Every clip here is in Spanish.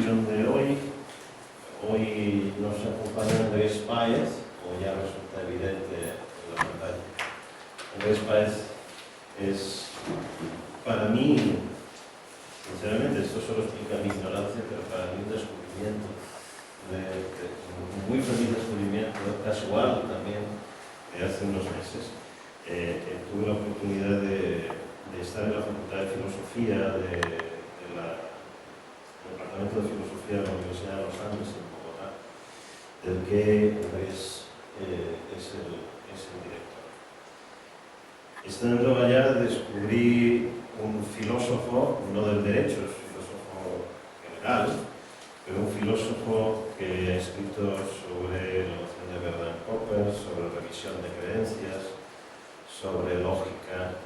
discusión de hoy. Hoy nos acompaña Andrés Páez, como ya resulta evidente en la pantalla. Andrés Páez es, para mí, sinceramente, esto solo explica mi ignorancia, pero para mí un descubrimiento, un muy feliz descubrimiento, casual también, de hace unos meses. Tuve la oportunidad de estar en la Facultad de Filosofía del Departamento de Filosofía de la Universidad de los Andes en Bogotá, del que Andrés es el director. Estando allá descubrí un filósofo, no del derecho, es filósofo general, pero un filósofo que ha escrito sobre la noción de verdad en Popper, sobre revisión de creencias, sobre lógica,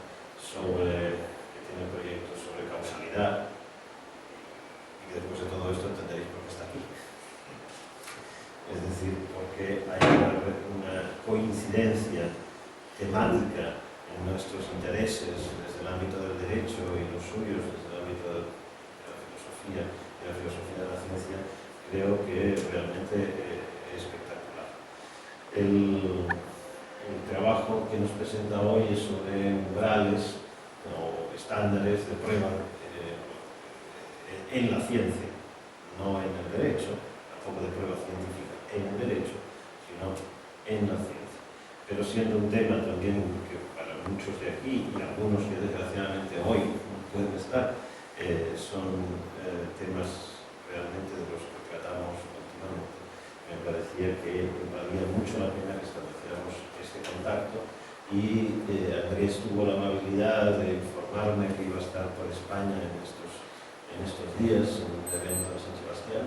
que tiene proyectos sobre causalidad. Y después de todo esto entenderéis por qué está aquí. Es decir, porque hay una coincidencia temática en nuestros intereses desde el ámbito del derecho y los suyos desde el ámbito de la filosofía y la filosofía de la ciencia, creo que realmente es espectacular. El trabajo que nos presenta hoy es sobre umbrales o estándares de prueba en la ciencia, no en el derecho, tampoco de prueba científica en el derecho, sino en la ciencia. Pero siendo un tema también que para muchos de aquí y algunos que desgraciadamente hoy no pueden estar, son temas realmente de los que tratamos continuamente. Me parecía que valía mucho la pena que estableciéramos este contacto y Andrés tuvo la amabilidad de informarme que iba a estar por España en estos días en un evento de San Sebastián.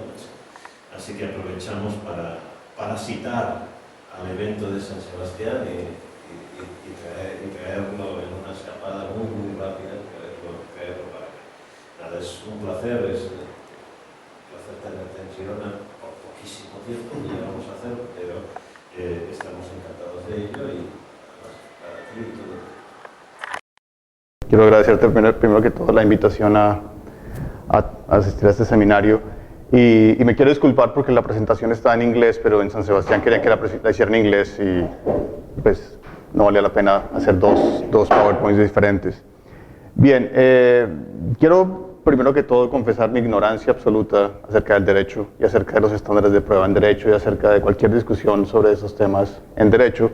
Así que aprovechamos para citar al evento de San Sebastián y traerlo en una escapada muy rápida, traerlo para acá. Nada, es un placer, tenerte en Girona por poquísimo tiempo que llevamos a hacer, pero estamos encantados de ello y para ti y todo. Quiero agradecerte primero que todo la invitación a asistir a este seminario y me quiero disculpar porque la presentación está en inglés, pero en San Sebastián querían que la hiciera en inglés y pues no valía la pena hacer dos PowerPoints diferentes. Bien, quiero primero que todo confesar mi ignorancia absoluta acerca del derecho y acerca de los estándares de prueba en derecho y acerca de cualquier discusión sobre esos temas en derecho.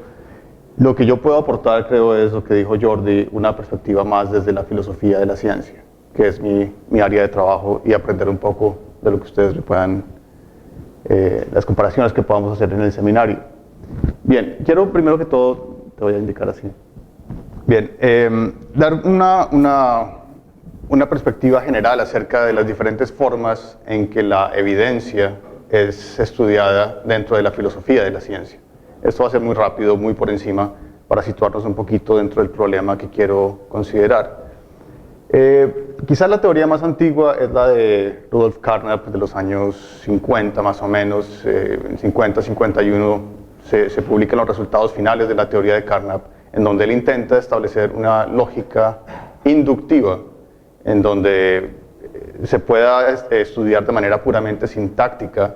Lo que yo puedo aportar, creo, es lo que dijo Jordi, una perspectiva más desde la filosofía de la ciencia, que es mi área de trabajo, y aprender un poco de lo que ustedes me puedan, las comparaciones que podamos hacer en el seminario. Bien, quiero primero que todo, te voy a indicar así. Bien, dar una perspectiva general acerca de las diferentes formas en que la evidencia es estudiada dentro de la filosofía de la ciencia. Esto va a ser muy rápido, muy por encima, para situarnos un poquito dentro del problema que quiero considerar. Quizás la teoría más antigua es la de Rudolf Carnap de los años 50 más o menos, en 50-51 se publican los resultados finales de la teoría de Carnap, en donde él intenta establecer una lógica inductiva, en donde se pueda estudiar de manera puramente sintáctica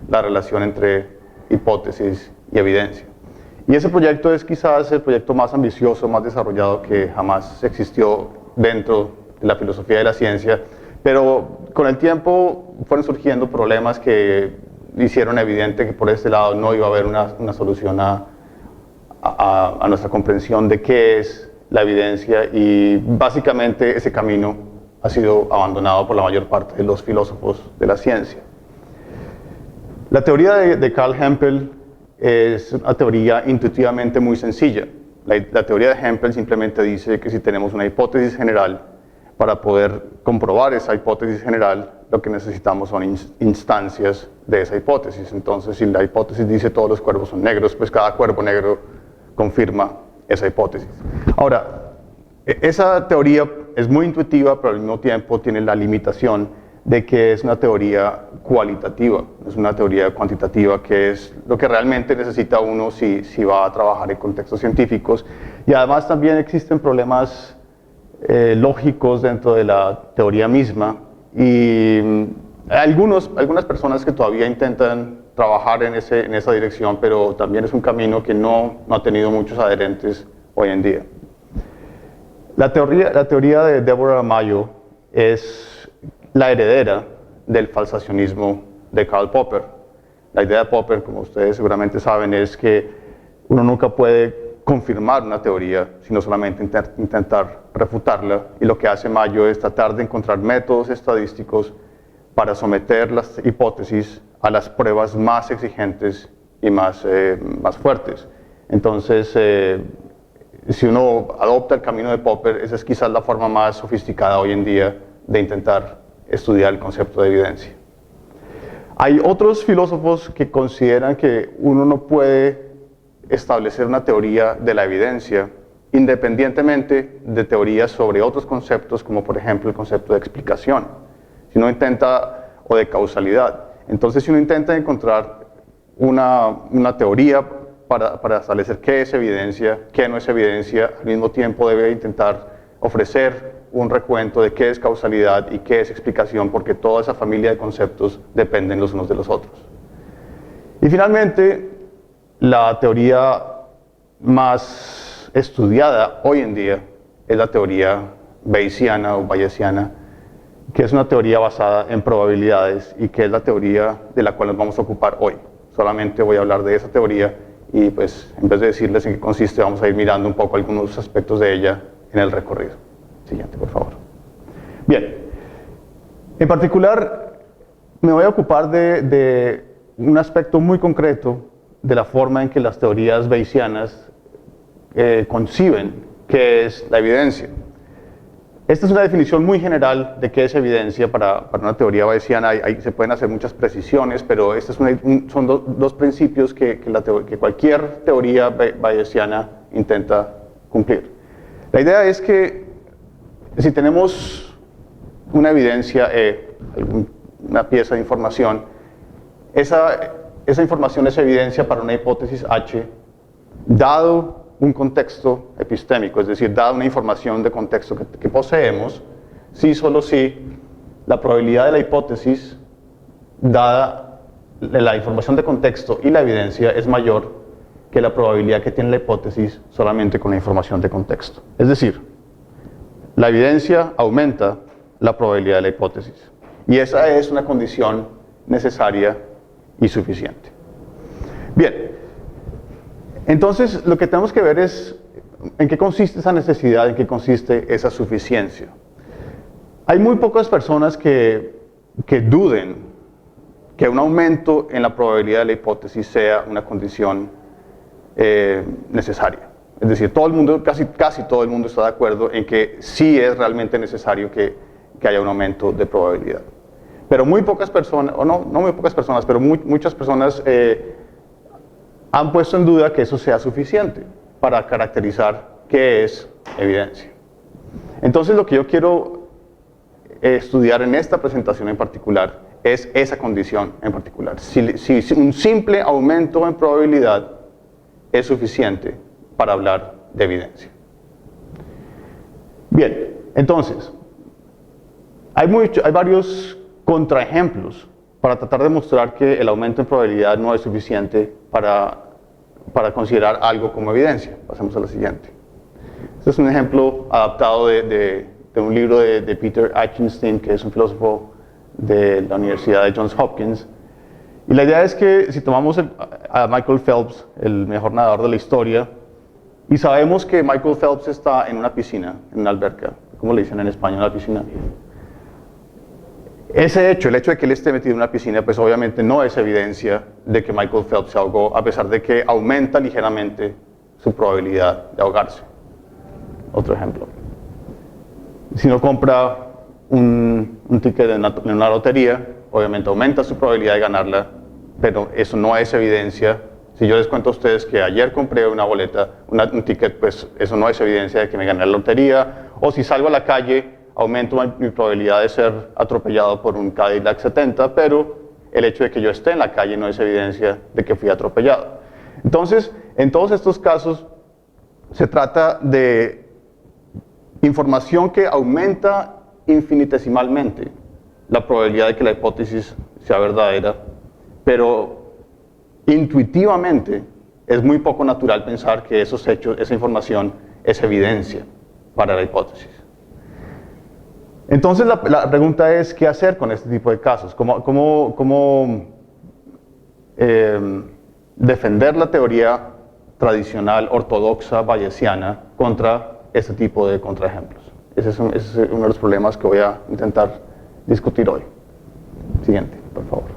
la relación entre hipótesis y evidencia. Y ese proyecto es quizás el proyecto más ambicioso, más desarrollado que jamás existió dentro de la filosofía de la ciencia, pero con el tiempo fueron surgiendo problemas que hicieron evidente que por este lado no iba a haber una solución a nuestra comprensión de qué es la evidencia, y básicamente ese camino ha sido abandonado por la mayor parte de los filósofos de la ciencia. La teoría de Carl Hempel es una teoría intuitivamente muy sencilla. La teoría de Hempel simplemente dice que si tenemos una hipótesis general, para poder comprobar esa hipótesis general, lo que necesitamos son instancias de esa hipótesis. Entonces, si la hipótesis dice todos los cuervos son negros, pues cada cuervo negro confirma esa hipótesis. Ahora, esa teoría es muy intuitiva, pero al mismo tiempo tiene la limitación de que es una teoría cualitativa, es una teoría cuantitativa, que es lo que realmente necesita uno si va a trabajar en contextos científicos. Y además también existen problemas lógicos dentro de la teoría misma, y Hay algunas personas que todavía intentan trabajar en esa dirección, pero también es un camino que no ha tenido muchos adherentes hoy en día. La teoría de Deborah Mayo es la heredera del falsacionismo de Karl Popper. La idea de Popper, como ustedes seguramente saben, es que uno nunca puede confirmar una teoría, sino solamente intentar refutarla. Y lo que hace Mayo es tratar de encontrar métodos estadísticos para someter las hipótesis a las pruebas más exigentes y más fuertes. Entonces, si uno adopta el camino de Popper, esa es quizás la forma más sofisticada hoy en día de intentar estudiar el concepto de evidencia. Hay otros filósofos que consideran que uno no puede establecer una teoría de la evidencia independientemente de teorías sobre otros conceptos, como por ejemplo el concepto de explicación, si uno intenta, o de causalidad. Entonces, si uno intenta encontrar una teoría para establecer qué es evidencia, qué no es evidencia, al mismo tiempo debe intentar ofrecer un recuento de qué es causalidad y qué es explicación, porque toda esa familia de conceptos dependen los unos de los otros. Y finalmente, la teoría más estudiada hoy en día es la teoría bayesiana o bayesiana, que es una teoría basada en probabilidades y que es la teoría de la cual nos vamos a ocupar hoy. Solamente voy a hablar de esa teoría y pues en vez de decirles en qué consiste, vamos a ir mirando un poco algunos aspectos de ella en el recorrido. Siguiente, por favor. Bien, en particular me voy a ocupar de un aspecto muy concreto de la forma en que las teorías bayesianas conciben qué es la evidencia. Esta es una definición muy general de qué es evidencia para una teoría bayesiana. Se pueden hacer muchas precisiones, pero estos son dos principios que cualquier teoría bayesiana intenta cumplir. La idea es que si tenemos una evidencia una pieza de información, esa información es evidencia para una hipótesis H, dado un contexto epistémico, es decir, dada una información de contexto que poseemos, si solo si la probabilidad de la hipótesis, dada la información de contexto y la evidencia, es mayor que la probabilidad que tiene la hipótesis solamente con la información de contexto. Es decir, la evidencia aumenta la probabilidad de la hipótesis. Y esa es una condición necesaria y suficiente. Bien. Entonces, lo que tenemos que ver es en qué consiste esa necesidad, en qué consiste esa suficiencia. Hay muy pocas personas que duden que un aumento en la probabilidad de la hipótesis sea una condición necesaria. Es decir, todo el mundo, casi todo el mundo está de acuerdo en que sí es realmente necesario que haya un aumento de probabilidad. Pero muy pocas personas, o no muy pocas personas, pero muchas personas han puesto en duda que eso sea suficiente para caracterizar qué es evidencia. Entonces, lo que yo quiero estudiar en esta presentación en particular es esa condición en particular. Si un simple aumento en probabilidad es suficiente para hablar de evidencia. Bien, entonces, hay varios contraejemplos para tratar de mostrar que el aumento en probabilidad no es suficiente para considerar algo como evidencia. Pasemos a la siguiente. Este es un ejemplo adaptado de un libro de Peter Achenstein, que es un filósofo de la Universidad de Johns Hopkins. Y la idea es que si tomamos a Michael Phelps, el mejor nadador de la historia, y sabemos que Michael Phelps está en una piscina, en una alberca, ¿cómo le dicen en español a la piscina? Ese hecho, el hecho de que él esté metido en una piscina, pues obviamente no es evidencia de que Michael Phelps se ahogó, a pesar de que aumenta ligeramente su probabilidad de ahogarse. Otro ejemplo. Si uno compra un ticket en una lotería, obviamente aumenta su probabilidad de ganarla, pero eso no es evidencia. Si yo les cuento a ustedes que ayer compré una boleta, un ticket, pues eso no es evidencia de que me gané la lotería. O si salgo a la calle, aumento mi probabilidad de ser atropellado por un Cadillac 70, pero el hecho de que yo esté en la calle no es evidencia de que fui atropellado. Entonces, en todos estos casos, se trata de información que aumenta infinitesimalmente la probabilidad de que la hipótesis sea verdadera, pero intuitivamente es muy poco natural pensar que esos hechos, esa información es evidencia para la hipótesis. Entonces la pregunta es, ¿qué hacer con este tipo de casos? ¿Cómo defender la teoría tradicional, ortodoxa, bayesiana contra este tipo de contraejemplos? Ese es uno de los problemas que voy a intentar discutir hoy. Siguiente, por favor.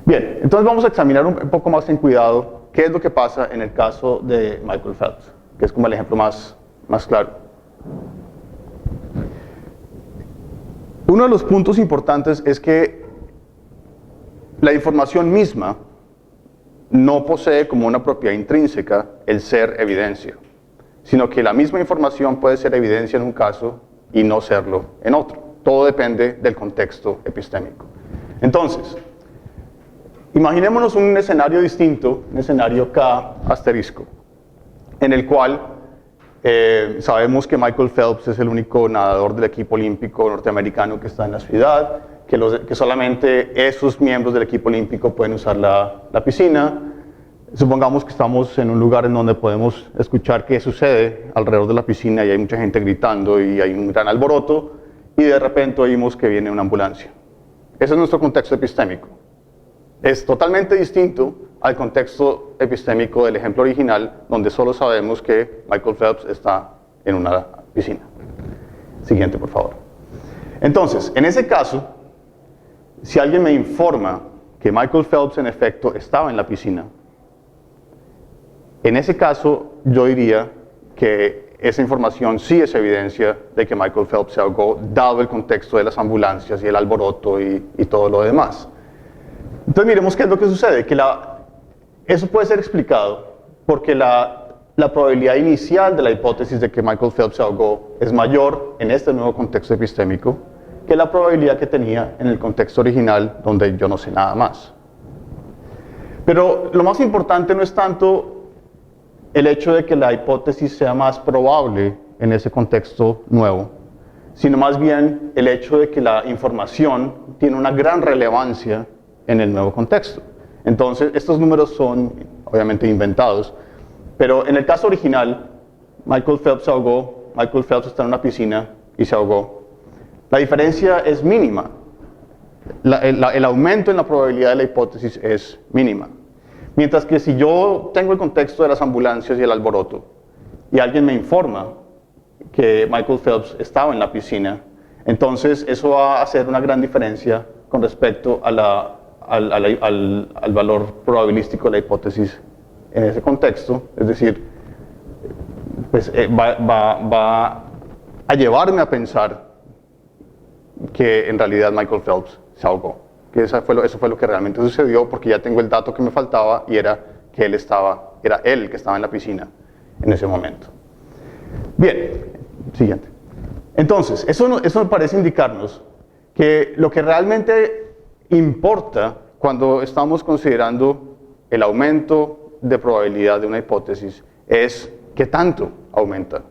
Bien, entonces vamos a examinar un poco más en cuidado qué es lo que pasa en el caso de Michael Phelps, que es como el ejemplo más claro. Uno de los puntos importantes es que la información misma no posee como una propiedad intrínseca el ser evidencia, sino que la misma información puede ser evidencia en un caso y no serlo en otro. Todo depende del contexto epistémico. Entonces, imaginémonos un escenario distinto, un escenario K asterisco, en el cual sabemos que Michael Phelps es el único nadador del equipo olímpico norteamericano que está en la ciudad, que solamente esos miembros del equipo olímpico pueden usar la piscina. Supongamos que estamos en un lugar en donde podemos escuchar qué sucede alrededor de la piscina y hay mucha gente gritando y hay un gran alboroto y de repente oímos que viene una ambulancia. Ese es nuestro contexto epistémico. Es totalmente distinto al contexto epistémico del ejemplo original, donde solo sabemos que Michael Phelps está en una piscina. Siguiente, por favor. Entonces, en ese caso, si alguien me informa que Michael Phelps en efecto estaba en la piscina, en ese caso yo diría que esa información sí es evidencia de que Michael Phelps se ahogó, dado el contexto de las ambulancias y el alboroto y todo lo demás. Entonces miremos qué es lo que sucede, que eso puede ser explicado porque la probabilidad inicial de la hipótesis de que Michael Phelps se ahogó es mayor en este nuevo contexto epistémico que la probabilidad que tenía en el contexto original donde yo no sé nada más. Pero lo más importante no es tanto el hecho de que la hipótesis sea más probable en ese contexto nuevo, sino más bien el hecho de que la información tiene una gran relevancia en el nuevo contexto. Entonces, estos números son obviamente inventados, pero en el caso original, Michael Phelps se ahogó, Michael Phelps está en una piscina y se ahogó. La diferencia es mínima. El aumento en la probabilidad de la hipótesis es mínima. Mientras que si yo tengo el contexto de las ambulancias y el alboroto, y alguien me informa que Michael Phelps estaba en la piscina, entonces eso va a hacer una gran diferencia con respecto al valor probabilístico de la hipótesis en ese contexto. Es decir, pues, va a llevarme a pensar que en realidad Michael Phelps se ahogó. Que eso fue lo que realmente sucedió, porque ya tengo el dato que me faltaba y era que era él que estaba en la piscina en ese momento. Bien, siguiente. Entonces, eso parece indicarnos que lo que realmente importa cuando estamos considerando el aumento de probabilidad de una hipótesis es qué tanto aumenta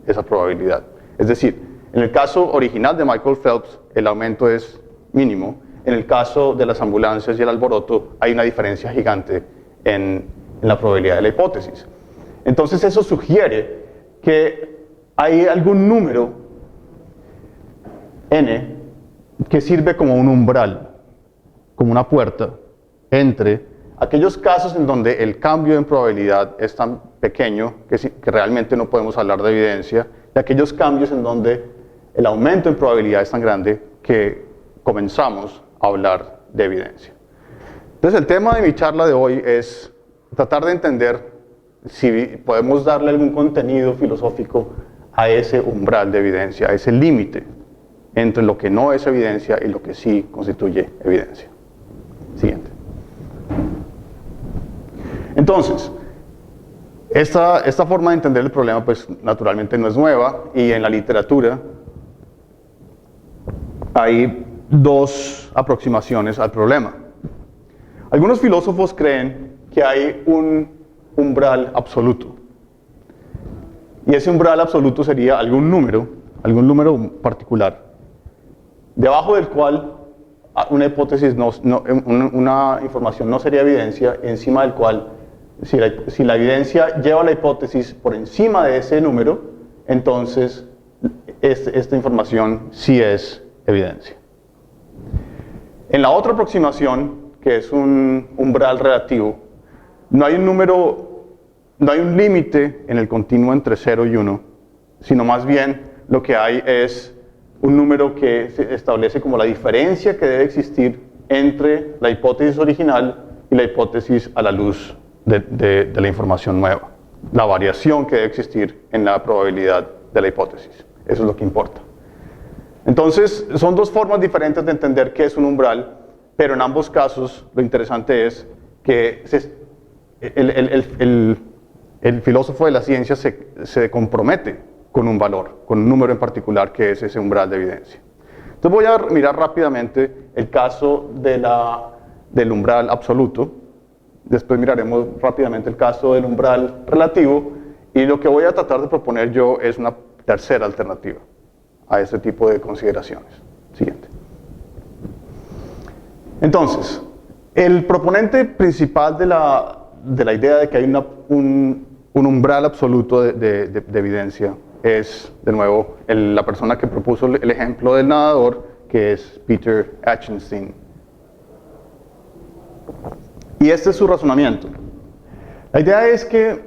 esa probabilidad. Es decir, en el caso original de Michael Phelps, el aumento es mínimo. En el caso de las ambulancias y el alboroto, hay una diferencia gigante en la probabilidad de la hipótesis. Entonces, eso sugiere que hay algún número n que sirve como un umbral, como una puerta, entre aquellos casos en donde el cambio en probabilidad es tan pequeño que realmente no podemos hablar de evidencia, y aquellos cambios en donde el aumento en probabilidad es tan grande que comenzamos a hablar de evidencia. Entonces el tema de mi charla de hoy es tratar de entender si podemos darle algún contenido filosófico a ese umbral de evidencia, a ese límite entre lo que no es evidencia y lo que sí constituye evidencia. Siguiente. Entonces, esta forma de entender el problema pues naturalmente no es nueva, y en la literatura hay dos aproximaciones al problema. Algunos filósofos creen que hay un umbral absoluto, y ese umbral absoluto sería algún número particular, debajo del cual una hipótesis, una información no sería evidencia, encima del cual, si la evidencia lleva la hipótesis por encima de ese número, entonces esta información sí es evidencia. En la otra aproximación, que es un umbral relativo, no hay un límite en el continuo entre 0 y 1, sino más bien lo que hay es un número que se establece como la diferencia que debe existir entre la hipótesis original y la hipótesis a la luz de la información nueva. La variación que debe existir en la probabilidad de la hipótesis. Eso es lo que importa. Entonces, son dos formas diferentes de entender qué es un umbral, pero en ambos casos lo interesante es que el filósofo de la ciencia se compromete con un valor, con un número en particular que es ese umbral de evidencia. Entonces voy a mirar rápidamente el caso del umbral absoluto, después miraremos rápidamente el caso del umbral relativo, y lo que voy a tratar de proponer yo es una tercera alternativa a este tipo de consideraciones. Siguiente. Entonces, el proponente principal de la idea de que hay un umbral absoluto de evidencia es, de nuevo, la persona que propuso el ejemplo del nadador, que es Peter Achenstein. Y este es su razonamiento. La idea es que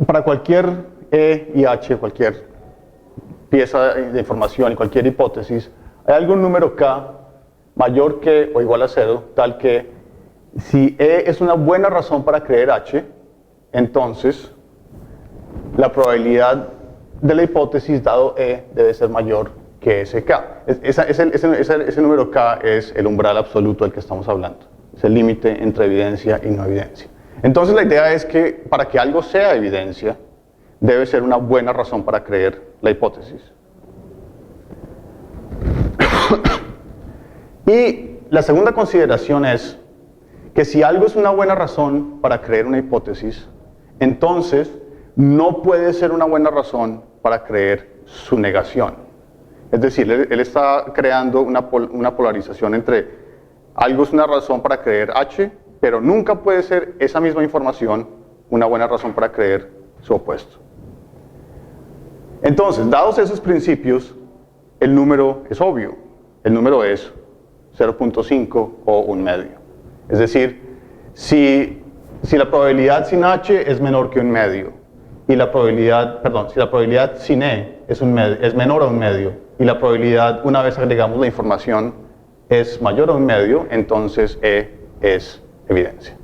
para cualquier E y H, cualquier pieza de información y cualquier hipótesis, hay algún número K mayor que o igual a 0, tal que si E es una buena razón para creer H, entonces la probabilidad de la hipótesis dado E debe ser mayor que ese K. Ese número K es el umbral absoluto del que estamos hablando. Es el límite entre evidencia y no evidencia. Entonces la idea es que para que algo sea evidencia, debe ser una buena razón para creer la hipótesis. Y la segunda consideración es que si algo es una buena razón para creer una hipótesis, entonces no puede ser una buena razón para creer su negación. Es decir, él está creando una polarización entre algo es una razón para creer H, pero nunca puede ser esa misma información una buena razón para creer su opuesto. Entonces, dados esos principios, el número es obvio. El número es 0.5 o 1 medio. Es decir, si la probabilidad sin H es menor que 1 medio, y si la probabilidad sin E es menor a 1 medio, y la probabilidad, una vez agregamos la información, es mayor a 1 medio, entonces E es evidencia.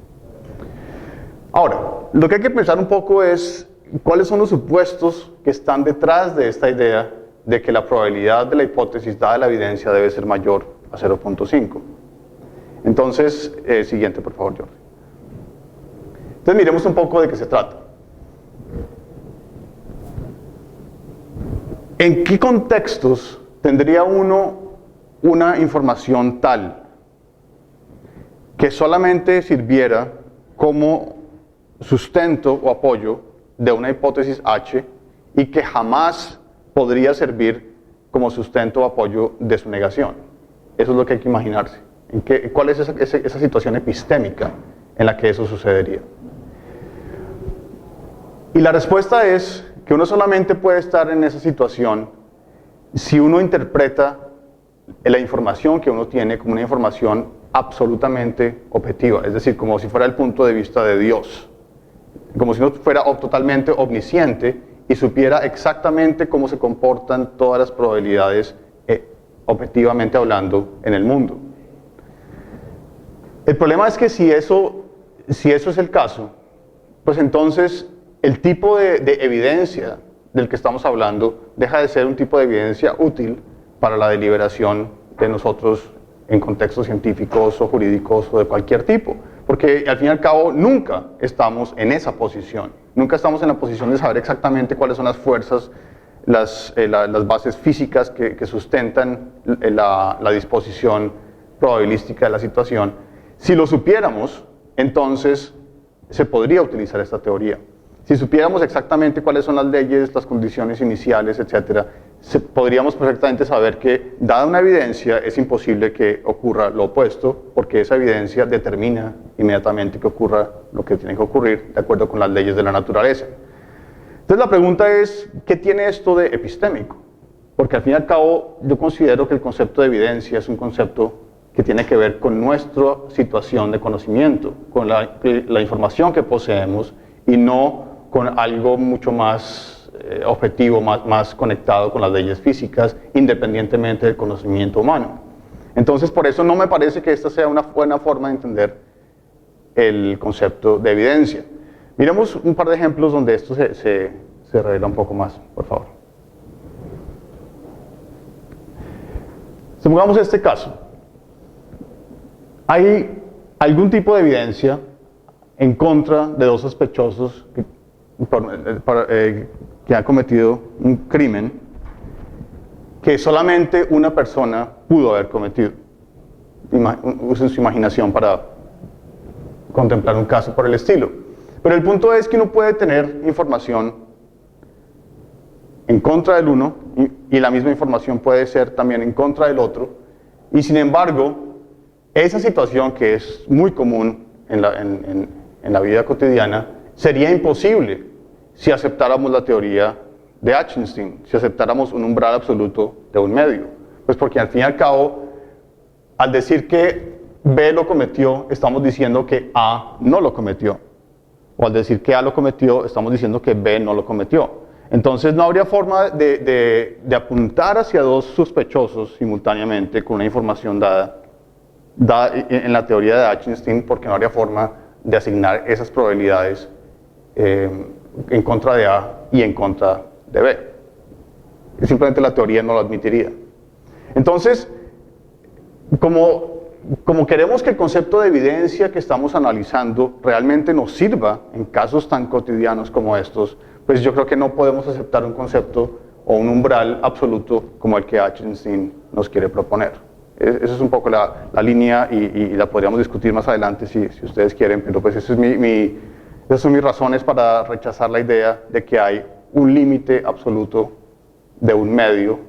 Ahora, lo que hay que pensar un poco es cuáles son los supuestos que están detrás de esta idea de que la probabilidad de la hipótesis dada la evidencia debe ser mayor a 0.5. Entonces, siguiente por favor, Jordi. Entonces miremos un poco de qué se trata. ¿En qué contextos tendría uno una información tal que solamente sirviera como sustento o apoyo de una hipótesis H y que jamás podría servir como sustento o apoyo de su negación? Eso es lo que hay que imaginarse. ¿Cuál es esa situación epistémica en la que eso sucedería? Y la respuesta es que uno solamente puede estar en esa situación si uno interpreta la información que uno tiene como una información absolutamente objetiva, es decir, como si fuera el punto de vista de Dios, como si uno fuera totalmente omnisciente y supiera exactamente cómo se comportan todas las probabilidades objetivamente hablando en el mundo. El problema es que si eso es el caso, pues entonces el tipo de evidencia del que estamos hablando deja de ser un tipo de evidencia útil para la deliberación de nosotros en contextos científicos o jurídicos o de cualquier tipo, porque al fin y al cabo nunca estamos en esa posición, nunca estamos en la posición de saber exactamente cuáles son las fuerzas, las bases físicas que sustentan la disposición probabilística de la situación. Si lo supiéramos, entonces se podría utilizar esta teoría. Si supiéramos exactamente cuáles son las leyes, las condiciones iniciales, etc., podríamos perfectamente saber que, dada una evidencia, es imposible que ocurra lo opuesto, porque esa evidencia determina inmediatamente que ocurra lo que tiene que ocurrir, de acuerdo con las leyes de la naturaleza. Entonces la pregunta es, ¿qué tiene esto de epistémico? Porque al fin y al cabo, yo considero que el concepto de evidencia es un concepto que tiene que ver con nuestra situación de conocimiento, con la información que poseemos, y no con algo mucho más objetivo, más conectado con las leyes físicas, independientemente del conocimiento humano. Entonces, por eso no me parece que esta sea una buena forma de entender el concepto de evidencia. Miremos un par de ejemplos donde esto se revela un poco más, por favor. Supongamos este caso. Hay algún tipo de evidencia en contra de dos sospechosos que han cometido un crimen que solamente una persona pudo haber cometido. Usen su imaginación para contemplar un caso por el estilo. Pero el punto es que uno puede tener información en contra del uno y la misma información puede ser también en contra del otro, y sin embargo esa situación, que es muy común en la vida cotidiana, sería imposible si aceptáramos la teoría de Achinstein, si aceptáramos un umbral absoluto de un medio. Pues porque al fin y al cabo, al decir que B lo cometió, estamos diciendo que A no lo cometió. O al decir que A lo cometió, estamos diciendo que B no lo cometió. Entonces no habría forma de apuntar hacia dos sospechosos simultáneamente con una información dada en la teoría de Achinstein, porque no habría forma de asignar esas probabilidades en contra de A y en contra de B. Simplemente la teoría no lo admitiría. Entonces, como queremos que el concepto de evidencia que estamos analizando realmente nos sirva en casos tan cotidianos como estos, pues yo creo que no podemos aceptar un concepto o un umbral absoluto como el que Achinstein nos quiere proponer. Esa es un poco la línea, y la podríamos discutir más adelante si ustedes quieren, pero pues esas son mis razones para rechazar la idea de que hay un límite absoluto de un medio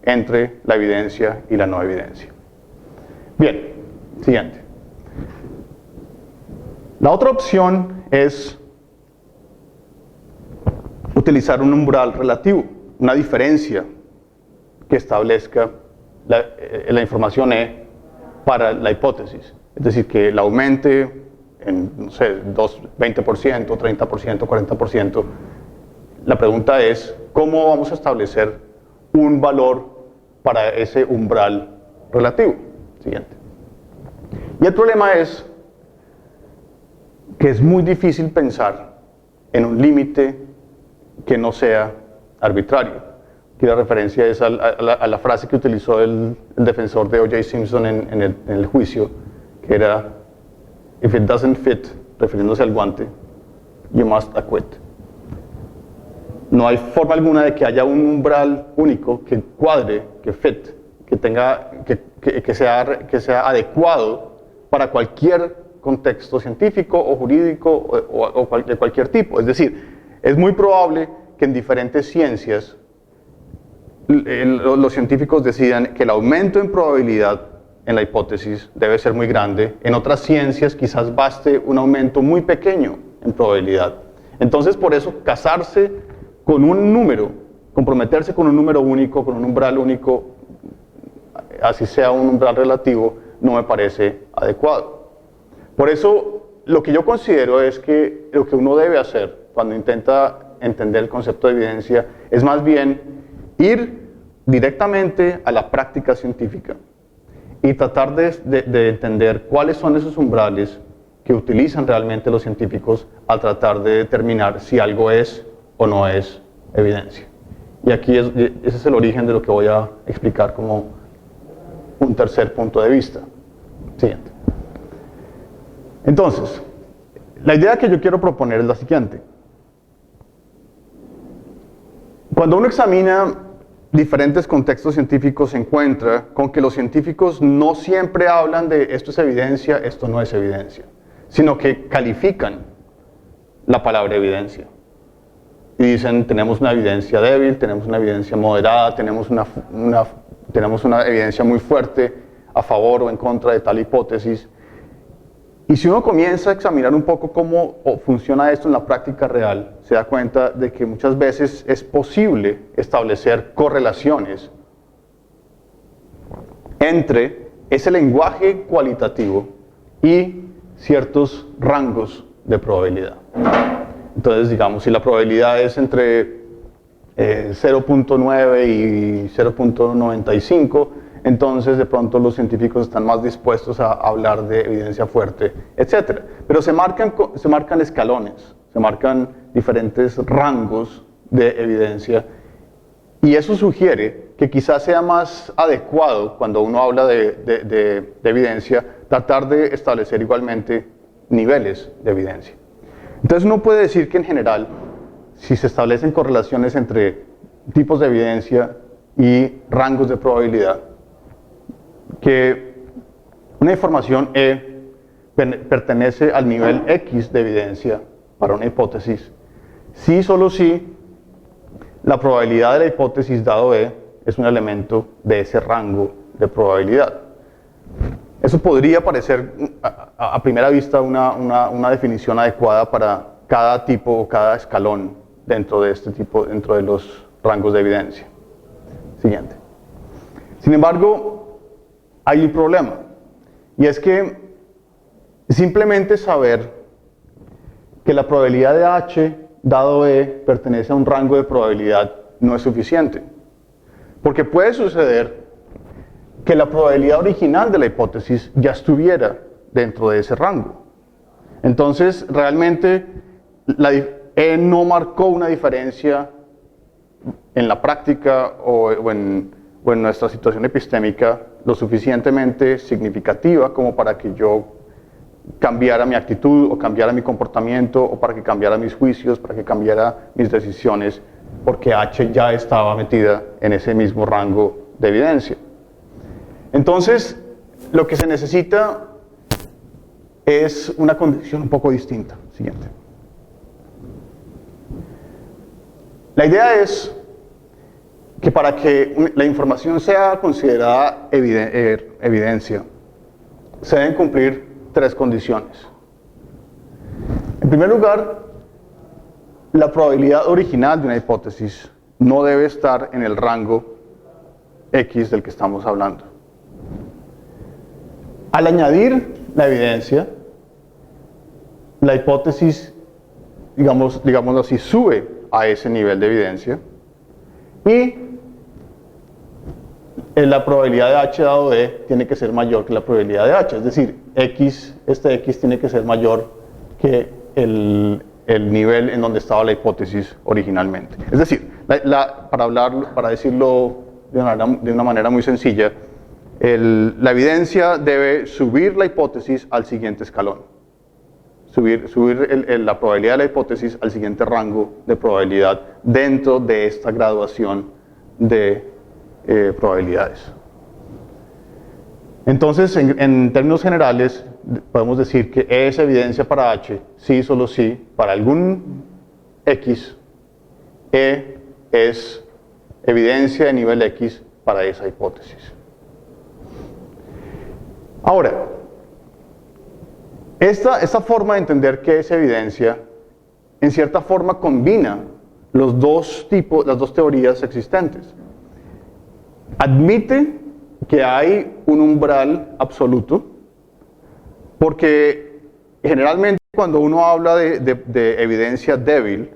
entre la evidencia y la no evidencia. Bien, siguiente. La otra opción es utilizar un umbral relativo, una diferencia que establezca la información E para la hipótesis. Es decir, que la aumente en, no sé, 20%, 30%, 40%. La pregunta es, ¿cómo vamos a establecer un valor para ese umbral relativo? Siguiente. Y el problema es que es muy difícil pensar en un límite que no sea arbitrario. Aquí la referencia es a la frase que utilizó el defensor de O.J. Simpson en el juicio, que era, if it doesn't fit, refiriéndose al guante, you must acquit. No hay forma alguna de que haya un umbral único que cuadre, que fit, que sea adecuado para cualquier contexto científico o jurídico o de cualquier tipo. Es decir, es muy probable que en diferentes ciencias los científicos decidan que el aumento en probabilidad en la hipótesis debe ser muy grande. En otras ciencias quizás baste un aumento muy pequeño en probabilidad. Entonces, por eso, casarse con un número, comprometerse con un número único, con un umbral único, así sea un umbral relativo, no me parece adecuado. Por eso, lo que yo considero es que lo que uno debe hacer cuando intenta entender el concepto de evidencia es más bien ir directamente a la práctica científica y tratar de entender cuáles son esos umbrales que utilizan realmente los científicos al tratar de determinar si algo es o no es evidencia. Y aquí ese es el origen de lo que voy a explicar como un tercer punto de vista. Siguiente. Entonces, la idea que yo quiero proponer es la siguiente. Cuando uno examina diferentes contextos científicos, se encuentra con que los científicos no siempre hablan de esto es evidencia, esto no es evidencia, sino que califican la palabra evidencia. y dicen tenemos una evidencia débil, tenemos una evidencia moderada, tenemos una evidencia muy fuerte a favor o en contra de tal hipótesis. Y si uno comienza a examinar un poco cómo funciona esto en la práctica real, se da cuenta de que muchas veces es posible establecer correlaciones entre ese lenguaje cualitativo y ciertos rangos de probabilidad. Entonces, digamos, si la probabilidad es entre 0.9 y 0.95, entonces de pronto los científicos están más dispuestos a hablar de evidencia fuerte, etc. Pero se marcan escalones, se marcan diferentes rangos de evidencia, y eso sugiere que quizás sea más adecuado, cuando uno habla de evidencia, tratar de establecer igualmente niveles de evidencia. Entonces uno puede decir que en general, si se establecen correlaciones entre tipos de evidencia y rangos de probabilidad, que una información E pertenece al nivel X de evidencia para una hipótesis, si solo si la probabilidad de la hipótesis dado E es un elemento de ese rango de probabilidad. Eso podría parecer a primera vista una definición adecuada para cada tipo o cada escalón dentro de este tipo, dentro de los rangos de evidencia. Siguiente. Sin embargo, hay un problema, y es que simplemente saber que la probabilidad de H dado E pertenece a un rango de probabilidad no es suficiente, porque puede suceder que la probabilidad original de la hipótesis ya estuviera dentro de ese rango. Entonces, realmente, E no marcó una diferencia en la práctica o en nuestra situación epistémica lo suficientemente significativa como para que yo cambiara mi actitud o cambiara mi comportamiento o para que cambiara mis juicios, para que cambiara mis decisiones, porque H ya estaba metida en ese mismo rango de evidencia. Entonces, lo que se necesita es una condición un poco distinta. Siguiente. La idea es que para que la información sea considerada evidencia, se deben cumplir tres condiciones. En primer lugar, la probabilidad original de una hipótesis no debe estar en el rango X del que estamos hablando. Al añadir la evidencia, la hipótesis, digámoslo así, sube a ese nivel de evidencia, y la probabilidad de H dado E tiene que ser mayor que la probabilidad de H, es decir, este X tiene que ser mayor que el nivel en donde estaba la hipótesis originalmente. Es decir, para decirlo de una manera muy sencilla, la evidencia debe subir la hipótesis al siguiente escalón, subir la probabilidad de la hipótesis al siguiente rango de probabilidad dentro de esta graduación de probabilidades. Entonces, en términos generales, podemos decir que E es evidencia para H, sí, solo sí, para algún X, E es evidencia de nivel X para esa hipótesis. Ahora, esta forma de entender qué es evidencia, en cierta forma combina las dos teorías existentes. Admite que hay un umbral absoluto, porque generalmente cuando uno habla de evidencia débil,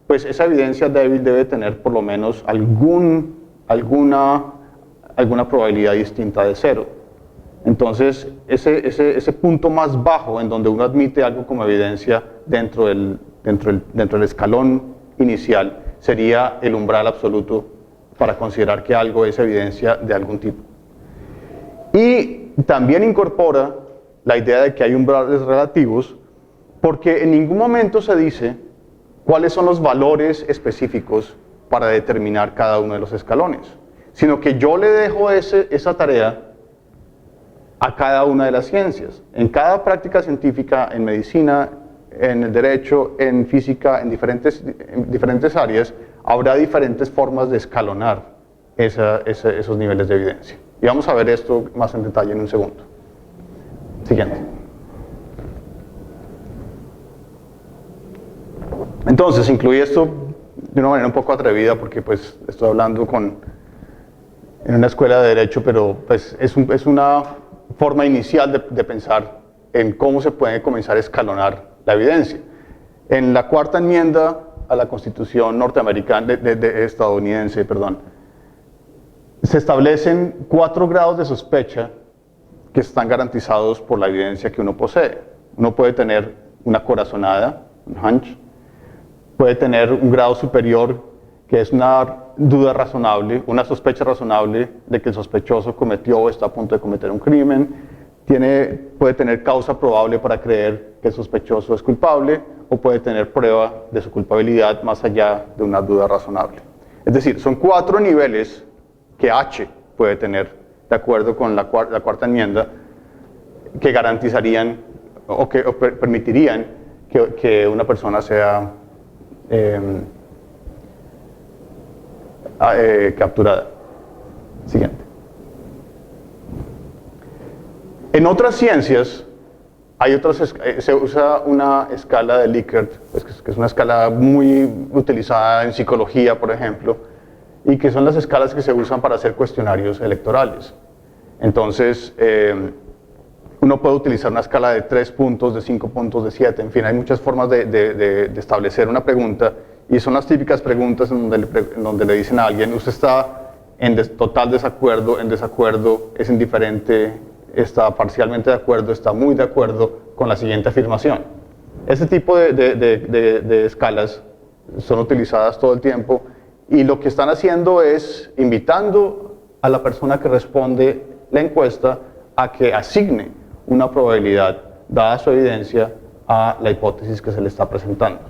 pues esa evidencia débil debe tener por lo menos alguna probabilidad distinta de cero. Entonces, ese punto más bajo en donde uno admite algo como evidencia dentro del escalón inicial sería el umbral absoluto para considerar que algo es evidencia de algún tipo. Y también incorpora la idea de que hay umbrales relativos, porque en ningún momento se dice cuáles son los valores específicos para determinar cada uno de los escalones, sino que yo le dejo esa tarea a cada una de las ciencias. En cada práctica científica, en medicina, en el derecho, en física, en diferentes áreas, habrá diferentes formas de escalonar esos niveles de evidencia. Y vamos a ver esto más en detalle en un segundo. Siguiente. Entonces, incluí esto de una manera un poco atrevida porque pues estoy hablando en una escuela de derecho, pero pues es una forma inicial de pensar en cómo se puede comenzar a escalonar la evidencia. En la cuarta enmienda a la Constitución norteamericana, estadounidense, se establecen 4 grados de sospecha que están garantizados por la evidencia que uno posee. Uno puede tener una corazonada, un hunch, puede tener un grado superior que es una duda razonable, una sospecha razonable de que el sospechoso cometió o está a punto de cometer un crimen, puede tener causa probable para creer que el sospechoso es culpable o puede tener prueba de su culpabilidad más allá de una duda razonable. Es decir, son 4 niveles que H puede tener, de acuerdo con la cuarta enmienda, que garantizarían o permitirían que una persona sea capturada. Siguiente. En otras ciencias, se usa una escala de Likert, que es una escala muy utilizada en psicología, por ejemplo, y que son las escalas que se usan para hacer cuestionarios electorales. Entonces, uno puede utilizar una escala de 3 puntos, de 5 puntos, de 7, en fin, hay muchas formas de establecer una pregunta, y son las típicas preguntas en donde le dicen a alguien, usted está en total desacuerdo, en desacuerdo, es indiferente, está parcialmente de acuerdo, está muy de acuerdo con la siguiente afirmación. Este tipo de escalas son utilizadas todo el tiempo y lo que están haciendo es invitando a la persona que responde la encuesta a que asigne una probabilidad, dada su evidencia, a la hipótesis que se le está presentando.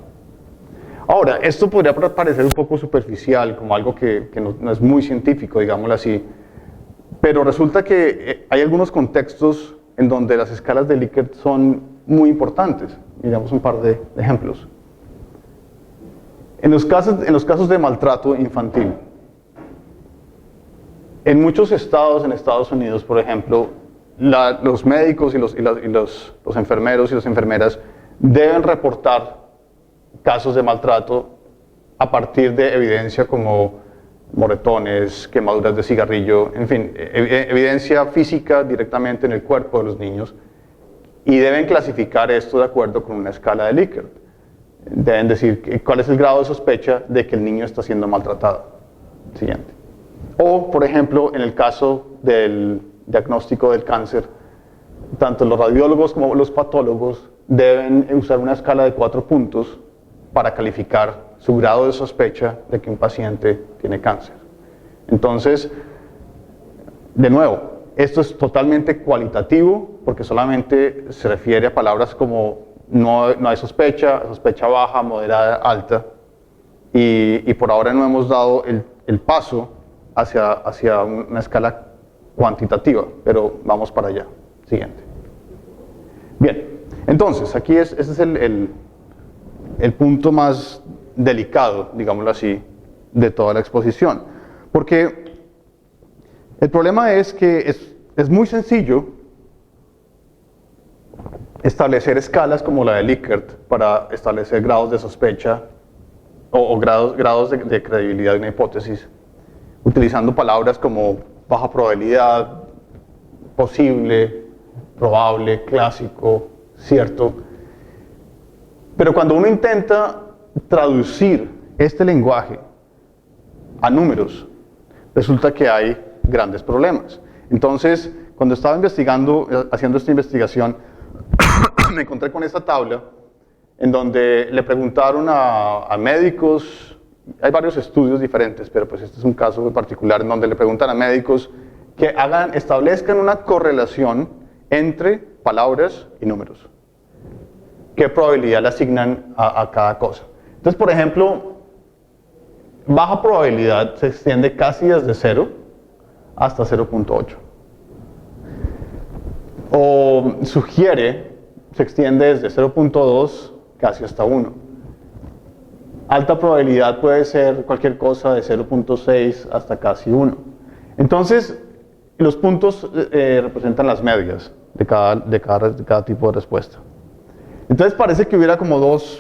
Ahora, esto podría parecer un poco superficial, como algo que no es muy científico, digámoslo así, pero resulta que hay algunos contextos en donde las escalas de Likert son muy importantes. Miramos un par de ejemplos. En los casos de maltrato infantil, en muchos estados, en Estados Unidos, por ejemplo, los médicos y los enfermeros y las enfermeras deben reportar casos de maltrato a partir de evidencia como moretones, quemaduras de cigarrillo, en fin, evidencia física directamente en el cuerpo de los niños, y deben clasificar esto de acuerdo con una escala de Likert. Deben decir cuál es el grado de sospecha de que el niño está siendo maltratado. Siguiente. O, por ejemplo, en el caso del diagnóstico del cáncer, tanto los radiólogos como los patólogos deben usar una escala de 4 puntos para calificar su grado de sospecha de que un paciente tiene cáncer. Entonces, de nuevo, esto es totalmente cualitativo porque solamente se refiere a palabras como no hay sospecha, sospecha baja, moderada, alta, y por ahora no hemos dado el paso hacia una escala cuantitativa, pero vamos para allá. Siguiente. Bien, entonces, aquí ese es el punto más delicado, digámoslo así, de toda la exposición. Porque el problema es que es muy sencillo establecer escalas como la de Likert para establecer grados de sospecha o grados de credibilidad de una hipótesis, utilizando palabras como baja probabilidad, posible, probable, clásico, cierto. Pero cuando uno intenta traducir este lenguaje a números, resulta que hay grandes problemas. Entonces, cuando estaba haciendo esta investigación, me encontré con esta tabla en donde le preguntaron a médicos, hay varios estudios diferentes, pero pues este es un caso particular en donde le preguntan a médicos que establezcan una correlación entre palabras y números. ¿Qué probabilidad le asignan a cada cosa? Entonces, por ejemplo, baja probabilidad se extiende casi desde 0 hasta 0.8. O sugiere, se extiende desde 0.2, casi hasta 1. Alta probabilidad puede ser cualquier cosa de 0.6 hasta casi 1. Entonces, los puntos representan las medias de cada tipo de respuesta. Entonces parece que hubiera como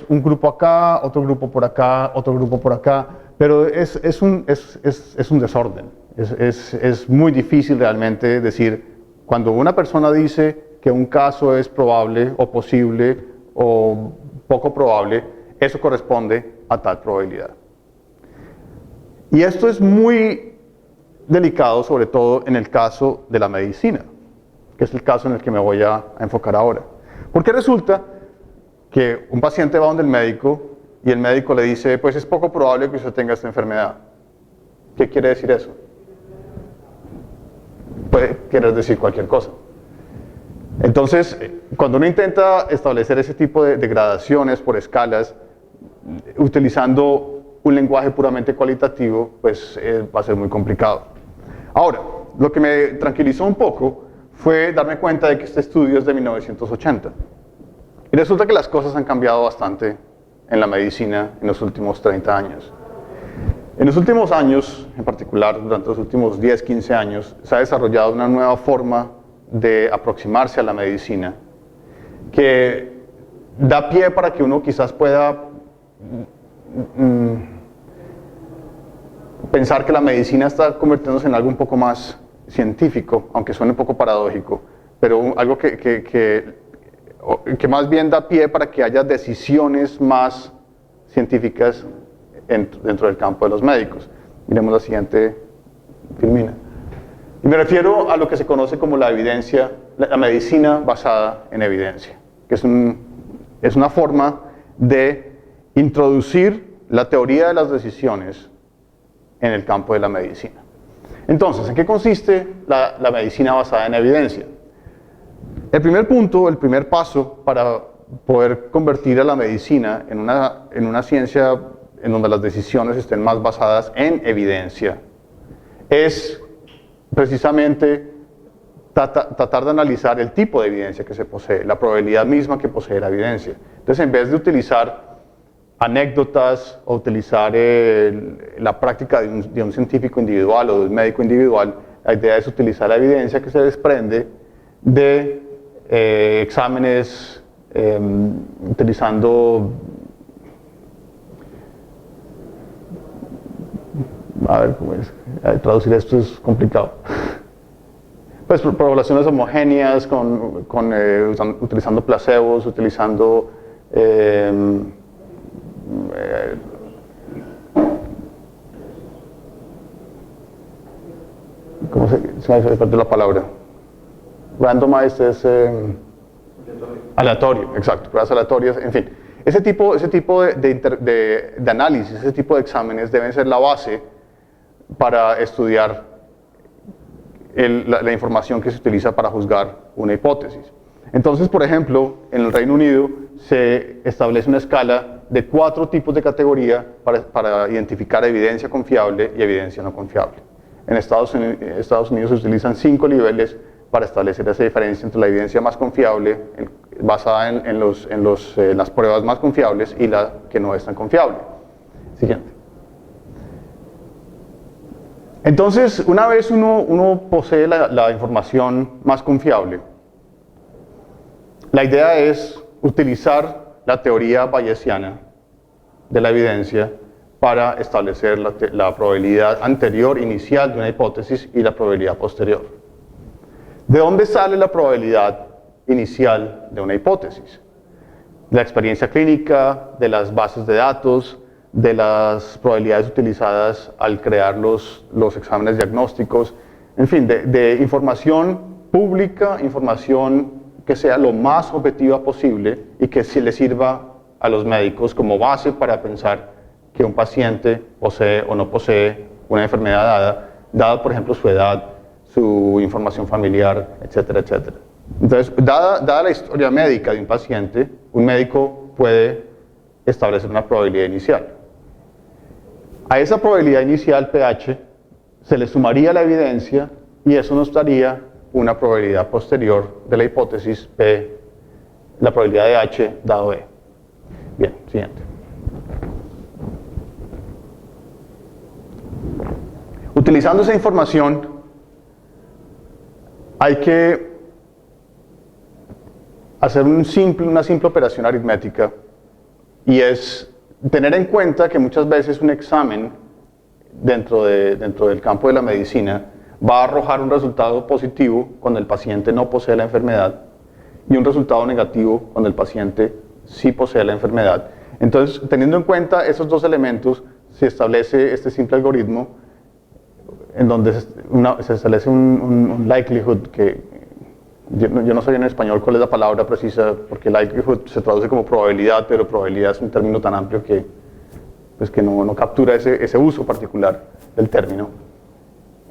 un grupo acá, otro grupo por acá, otro grupo por acá, pero es un desorden. Es muy difícil realmente decir, cuando una persona dice que un caso es probable o posible o poco probable, eso corresponde a tal probabilidad. Y esto es muy delicado, sobre todo en el caso de la medicina, que es el caso en el que me voy a enfocar ahora. Porque resulta que un paciente va donde el médico y el médico le dice, pues es poco probable que usted tenga esta enfermedad. ¿Qué quiere decir eso? Puede querer decir cualquier cosa. Entonces, cuando uno intenta establecer ese tipo de gradaciones por escalas, utilizando un lenguaje puramente cualitativo, pues va a ser muy complicado. Ahora, lo que me tranquilizó un poco fue darme cuenta de que este estudio es de 1980. Y resulta que las cosas han cambiado bastante en la medicina en los últimos 30 años. En los últimos años, en particular durante los últimos 10, 15 años, se ha desarrollado una nueva forma de aproximarse a la medicina que da pie para que uno quizás pueda pensar que la medicina está convirtiéndose en algo un poco más científico, aunque suene un poco paradójico, pero algo que más bien da pie para que haya decisiones más científicas dentro del campo de los médicos. Miremos la siguiente filmina. Y me refiero a lo que se conoce como la evidencia, la medicina basada en evidencia, que es una forma de introducir la teoría de las decisiones en el campo de la medicina. Entonces, ¿en qué consiste la medicina basada en evidencia? El primer punto, el primer paso para poder convertir a la medicina en una ciencia en donde las decisiones estén más basadas en evidencia es precisamente tratar de analizar el tipo de evidencia que se posee, la probabilidad misma que posee la evidencia. Entonces, en vez de utilizar anécdotas o utilizar la práctica de un científico individual o de un médico individual, la idea es utilizar la evidencia que se desprende de exámenes utilizando, a ver cómo es, traducir esto es complicado. Pues poblaciones homogéneas, utilizando placebos, utilizando ¿cómo se me perdió la palabra? Randomized es aleatorio, exacto, pruebas aleatorias, en fin. Ese tipo de análisis, ese tipo de exámenes deben ser la base para estudiar la información que se utiliza para juzgar una hipótesis. Entonces, por ejemplo, en el Reino Unido se establece una escala de 4 tipos de categoría para identificar evidencia confiable y evidencia no confiable. En Estados Unidos se utilizan 5 niveles para establecer esa diferencia entre la evidencia más confiable, basada en las pruebas más confiables, y la que no es tan confiable. Siguiente. Entonces, una vez uno posee la información más confiable, la idea es utilizar la teoría bayesiana de la evidencia para establecer la probabilidad anterior, inicial de una hipótesis y la probabilidad posterior. ¿De dónde sale la probabilidad inicial de una hipótesis? De la experiencia clínica, de las bases de datos, de las probabilidades utilizadas al crear los exámenes diagnósticos, en fin, de información pública, información que sea lo más objetiva posible y que le sirva a los médicos como base para pensar que un paciente posee o no posee una enfermedad dada por ejemplo su edad, su información familiar, etcétera, etcétera. Entonces, dada la historia médica de un paciente, un médico puede establecer una probabilidad inicial. A esa probabilidad inicial, pH, se le sumaría la evidencia y eso nos daría una probabilidad posterior de la hipótesis P, la probabilidad de H dado E. Bien, siguiente. Utilizando esa información, hay que hacer una simple operación aritmética, y es tener en cuenta que muchas veces un examen dentro del campo de la medicina va a arrojar un resultado positivo cuando el paciente no posee la enfermedad y un resultado negativo cuando el paciente sí posee la enfermedad. Entonces, teniendo en cuenta esos dos elementos, se establece este simple algoritmo en donde se establece un likelihood, que yo no sé en español cuál es la palabra precisa, porque likelihood se traduce como probabilidad, pero probabilidad es un término tan amplio que, pues, que no captura ese uso particular del término.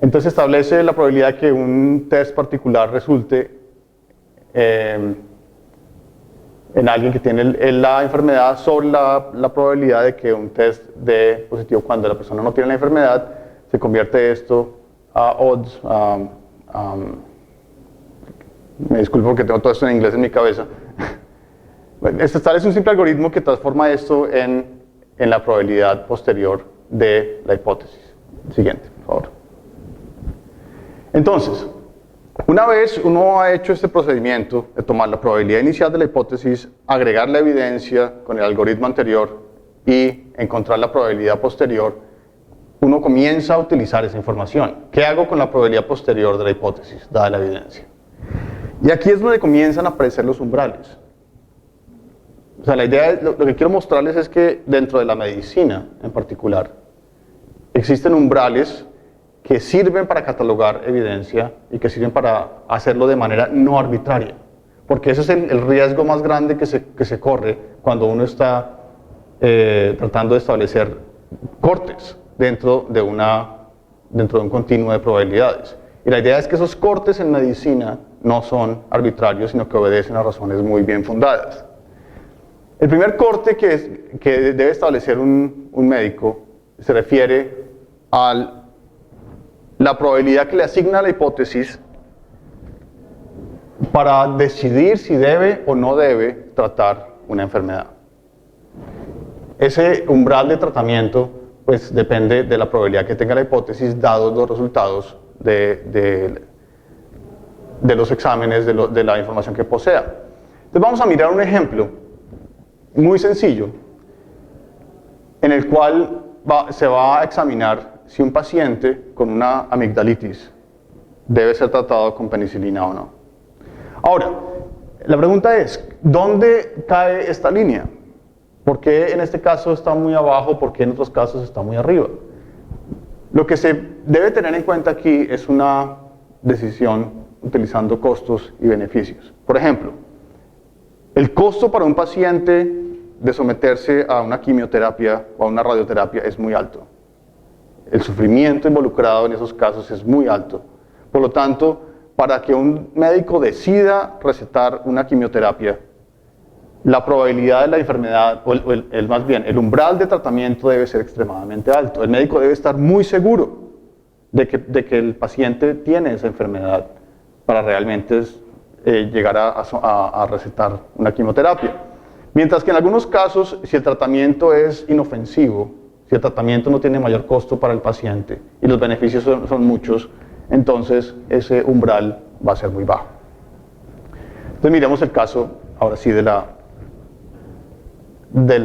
Entonces establece la probabilidad de que un test particular resulte en alguien que tiene la enfermedad sobre la probabilidad de que un test dé positivo cuando la persona no tiene la enfermedad. Se convierte esto a odds, me disculpo porque tengo todo esto en inglés en mi cabeza. Este es un simple algoritmo que transforma esto en la probabilidad posterior de la hipótesis. Siguiente, por favor. Entonces, una vez uno ha hecho este procedimiento de tomar la probabilidad inicial de la hipótesis, agregar la evidencia con el algoritmo anterior y encontrar la probabilidad posterior, uno comienza a utilizar esa información. ¿Qué hago con la probabilidad posterior de la hipótesis, dada la evidencia? Y aquí es donde comienzan a aparecer los umbrales. O sea, la idea, lo que quiero mostrarles es que dentro de la medicina en particular, existen umbrales que sirven para catalogar evidencia y que sirven para hacerlo de manera no arbitraria. Porque ese es el riesgo más grande que se corre cuando uno está tratando de establecer cortes dentro de un continuo de probabilidades. Y la idea es que esos cortes en medicina no son arbitrarios, sino que obedecen a razones muy bien fundadas. El primer corte que debe establecer un médico se refiere a la probabilidad que le asigna a la hipótesis para decidir si debe o no debe tratar una enfermedad. Ese umbral de tratamiento pues depende de la probabilidad que tenga la hipótesis dados los resultados de los exámenes, de la información que posea. Entonces vamos a mirar un ejemplo muy sencillo en el cual se va a examinar si un paciente con una amigdalitis debe ser tratado con penicilina o no. Ahora, la pregunta es, ¿dónde cae esta línea? ¿Por qué en este caso está muy abajo? ¿Por qué en otros casos está muy arriba? Lo que se debe tener en cuenta aquí es una decisión utilizando costos y beneficios. Por ejemplo, el costo para un paciente de someterse a una quimioterapia o a una radioterapia es muy alto. El sufrimiento involucrado en esos casos es muy alto. Por lo tanto, para que un médico decida recetar una quimioterapia, la probabilidad de la enfermedad, más bien, el umbral de tratamiento debe ser extremadamente alto. El médico debe estar muy seguro de que el paciente tiene esa enfermedad para realmente llegar a recetar una quimioterapia. Mientras que en algunos casos, si el tratamiento es inofensivo, si el tratamiento no tiene mayor costo para el paciente y los beneficios son muchos, entonces ese umbral va a ser muy bajo. Entonces miremos el caso, ahora sí, de la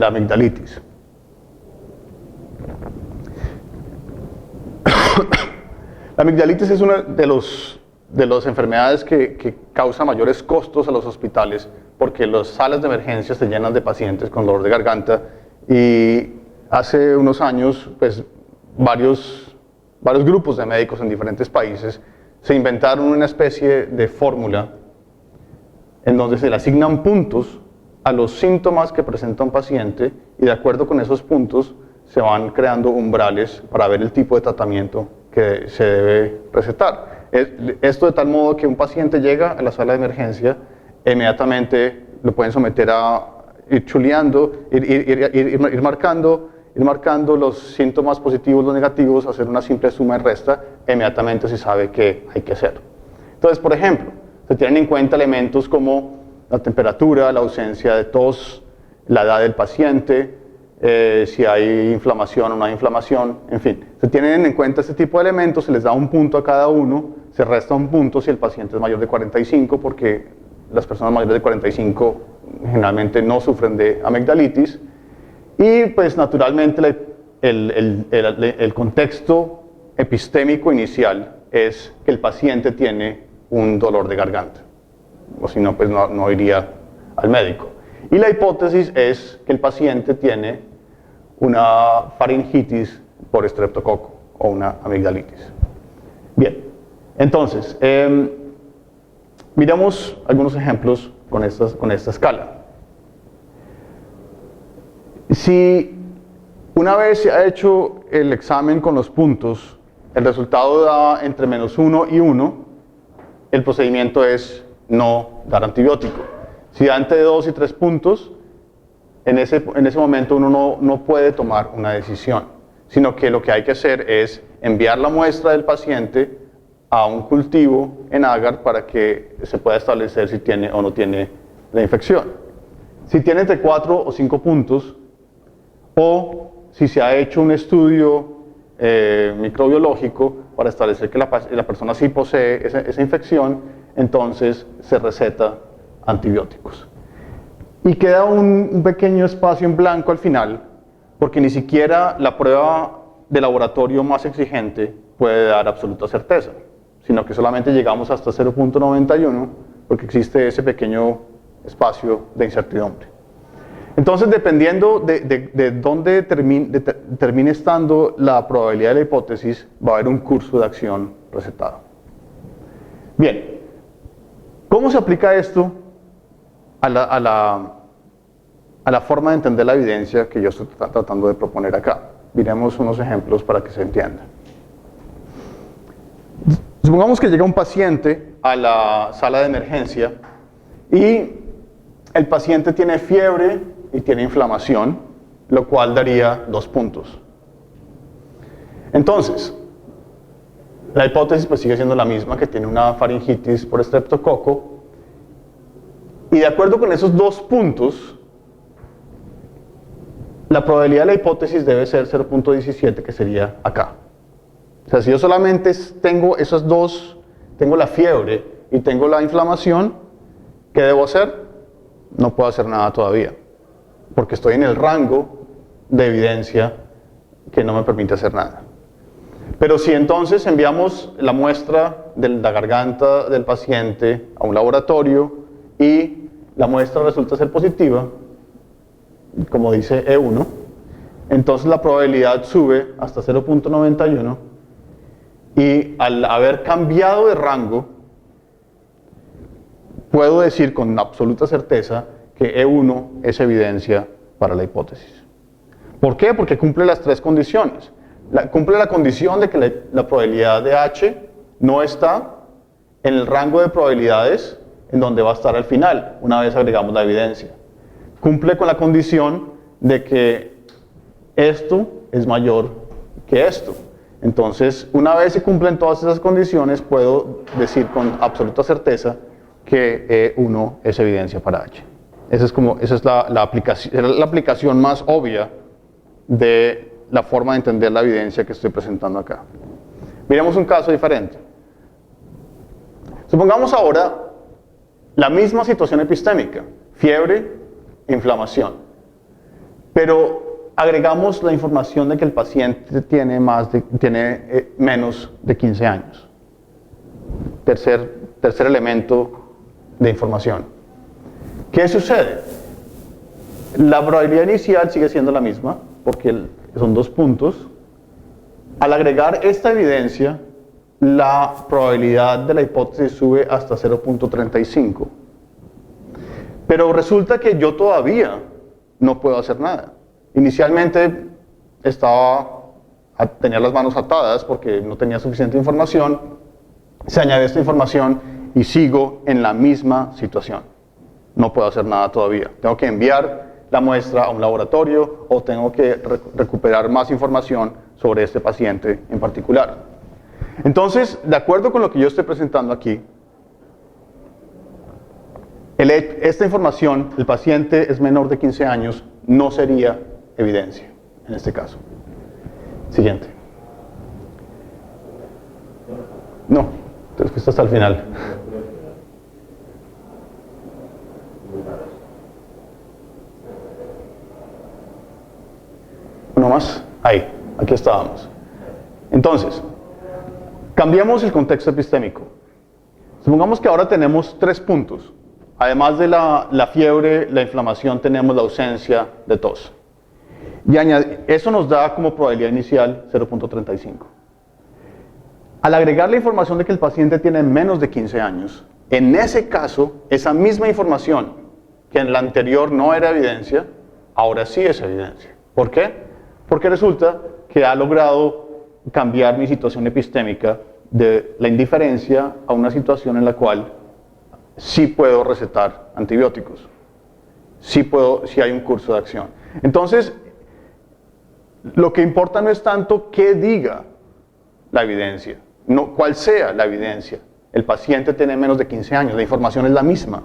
amigdalitis. La amigdalitis es una de las enfermedades que causa mayores costos a los hospitales porque las salas de emergencia se llenan de pacientes con dolor de garganta y hace unos años pues, varios grupos de médicos en diferentes países se inventaron una especie de fórmula en donde se le asignan puntos a los síntomas que presenta un paciente y de acuerdo con esos puntos se van creando umbrales para ver el tipo de tratamiento que se debe recetar. Esto de tal modo que un paciente llega a la sala de emergencia, inmediatamente lo pueden someter a ir chuleando, ir marcando los síntomas positivos, los negativos, hacer una simple suma y resta, inmediatamente se sabe qué hay que hacer. Entonces, por ejemplo, se tienen en cuenta elementos como la temperatura, la ausencia de tos, la edad del paciente, si hay inflamación o no hay inflamación, en fin. Se tienen en cuenta este tipo de elementos, se les da un punto a cada uno, se resta un punto si el paciente es mayor de 45, porque las personas mayores de 45 generalmente no sufren de amigdalitis, y pues naturalmente el contexto epistémico inicial es que el paciente tiene un dolor de garganta, o si no, pues no iría al médico. Y la hipótesis es que el paciente tiene una faringitis por estreptococo o una amigdalitis. Bien, entonces, miremos algunos ejemplos con esta escala. Si una vez se ha hecho el examen con los puntos, el resultado da entre -1 y 1, el procedimiento es no dar antibiótico. Si da entre 2 y 3 puntos, en ese momento uno no puede tomar una decisión, sino que lo que hay que hacer es enviar la muestra del paciente a un cultivo en agar para que se pueda establecer si tiene o no tiene la infección. Si tiene entre 4 o 5 puntos, o si se ha hecho un estudio microbiológico para establecer que la persona sí posee esa infección, entonces se receta antibióticos. Y queda un pequeño espacio en blanco al final, porque ni siquiera la prueba de laboratorio más exigente puede dar absoluta certeza, sino que solamente llegamos hasta 0.91, porque existe ese pequeño espacio de incertidumbre. Entonces, dependiendo de dónde termine estando la probabilidad de la hipótesis, va a haber un curso de acción recetado. Bien, ¿cómo se aplica esto a la forma de entender la evidencia que yo estoy tratando de proponer acá? Miremos unos ejemplos para que se entienda. Supongamos que llega un paciente a la sala de emergencia y el paciente tiene fiebre y tiene inflamación, lo cual daría 2 puntos. Entonces, la hipótesis pues sigue siendo la misma, que tiene una faringitis por estreptococo, y de acuerdo con esos 2 puntos, la probabilidad de la hipótesis debe ser 0.17, que sería acá. O sea, si yo solamente tengo esos dos, tengo la fiebre y tengo la inflamación, ¿qué debo hacer? No puedo hacer nada todavía, porque estoy en el rango de evidencia que no me permite hacer nada. Pero si entonces enviamos la muestra de la garganta del paciente a un laboratorio y la muestra resulta ser positiva, como dice E1, entonces la probabilidad sube hasta 0.91 y al haber cambiado de rango, puedo decir con absoluta certeza que E1 es evidencia para la hipótesis. ¿Por qué? Porque cumple las 3 condiciones. Cumple la condición de que la probabilidad de H no está en el rango de probabilidades en donde va a estar al final, una vez agregamos la evidencia. Cumple con la condición de que esto es mayor que esto. Entonces, una vez se cumplen todas esas condiciones, puedo decir con absoluta certeza que E1 es evidencia para H. Esa es la aplicación más obvia de la forma de entender la evidencia que estoy presentando acá. Miremos un caso diferente. Supongamos ahora la misma situación epistémica, fiebre, inflamación, pero agregamos la información de que el paciente tiene menos de 15 años. Tercer elemento de información. ¿Qué sucede? La probabilidad inicial sigue siendo la misma, porque son 2 puntos. Al agregar esta evidencia, la probabilidad de la hipótesis sube hasta 0.35. Pero resulta que yo todavía no puedo hacer nada. Inicialmente tenía las manos atadas porque no tenía suficiente información. Se añade esta información y sigo en la misma situación. No puedo hacer nada todavía. Tengo que enviar la muestra a un laboratorio o tengo que recuperar más información sobre este paciente en particular. Entonces, de acuerdo con lo que yo estoy presentando aquí, Esta información, el paciente es menor de 15 años, no sería evidencia en este caso. Siguiente. No, entonces que está hasta el final. Uno más. Ahí, aquí estábamos. Entonces, cambiamos el contexto epistémico. Supongamos que ahora tenemos 3 puntos. Además de la fiebre, la inflamación, tenemos la ausencia de tos. Y eso nos da como probabilidad inicial 0.35. Al agregar la información de que el paciente tiene menos de 15 años, en ese caso, esa misma información que en la anterior no era evidencia, ahora sí es evidencia. ¿Por qué? Porque resulta que ha logrado cambiar mi situación epistémica de la indiferencia a una situación en la cual sí puedo recetar antibióticos. Sí hay un curso de acción. Entonces, lo que importa no es tanto qué diga la evidencia, no cuál sea la evidencia. El paciente tiene menos de 15 años, la información es la misma.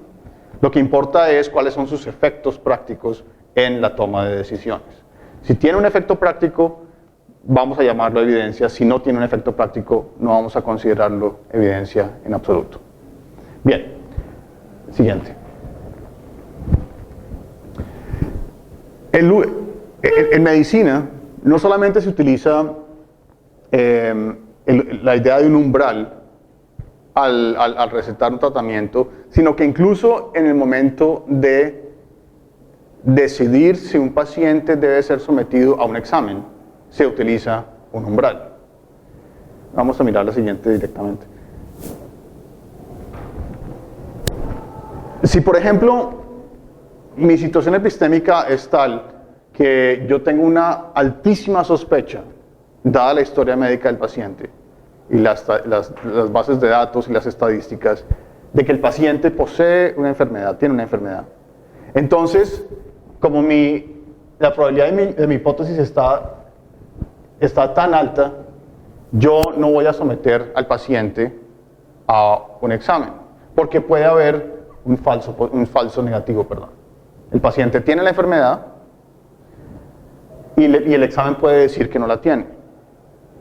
Lo que importa es cuáles son sus efectos prácticos en la toma de decisiones. Si tiene un efecto práctico, vamos a llamarlo evidencia. Si no tiene un efecto práctico, no vamos a considerarlo evidencia en absoluto. Bien, siguiente. En medicina, no solamente se utiliza la idea de un umbral al recetar un tratamiento, sino que incluso en el momento de decidir si un paciente debe ser sometido a un examen, se utiliza un umbral. Vamos a mirar la siguiente directamente. Si, por ejemplo, mi situación epistémica es tal que yo tengo una altísima sospecha, dada la historia médica del paciente y las bases de datos y las estadísticas, de que el paciente posee una enfermedad, tiene una enfermedad. Entonces, como la probabilidad de mi hipótesis está tan alta, yo no voy a someter al paciente a un examen, porque puede haber un falso negativo, perdón. El paciente tiene la enfermedad y el examen puede decir que no la tiene.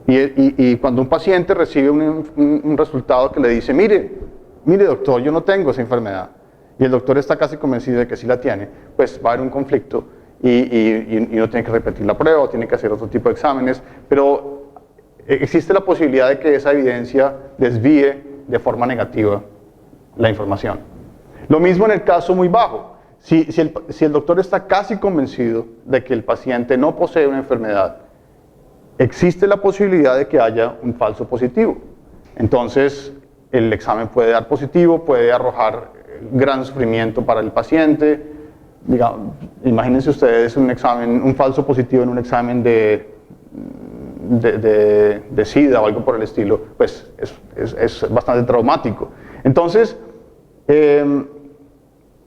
Y cuando un paciente recibe un resultado que le dice, mire doctor, yo no tengo esa enfermedad, y el doctor está casi convencido de que sí la tiene, pues va a haber un conflicto y uno tiene que repetir la prueba o tiene que hacer otro tipo de exámenes, pero existe la posibilidad de que esa evidencia desvíe de forma negativa la información. Lo mismo en el caso muy bajo. Si el doctor está casi convencido de que el paciente no posee una enfermedad, existe la posibilidad de que haya un falso positivo. Entonces, el examen puede dar positivo, puede arrojar gran sufrimiento para el paciente. Imagínense ustedes un falso positivo en un examen de SIDA o algo por el estilo, pues es bastante traumático. Entonces,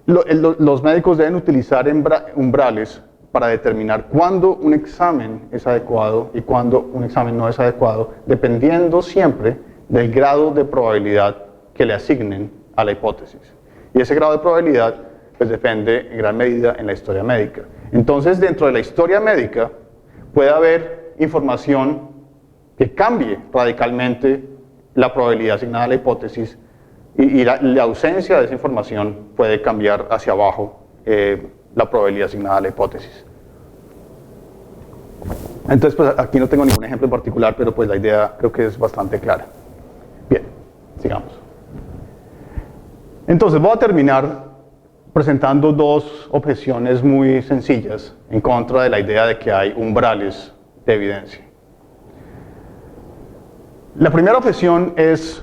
los médicos deben utilizar umbrales para determinar cuándo un examen es adecuado y cuándo un examen no es adecuado, dependiendo siempre del grado de probabilidad que le asignen a la hipótesis. Y ese grado de probabilidad pues depende en gran medida en la historia médica. Entonces, dentro de la historia médica puede haber información que cambie radicalmente la probabilidad asignada a la hipótesis, y la ausencia de esa información puede cambiar hacia abajo la probabilidad asignada a la hipótesis. Entonces, pues aquí no tengo ningún ejemplo en particular, pero pues la idea creo que es bastante clara. Bien, sigamos. Entonces, voy a terminar presentando 2 objeciones muy sencillas en contra de la idea de que hay umbrales de evidencia. La primera objeción es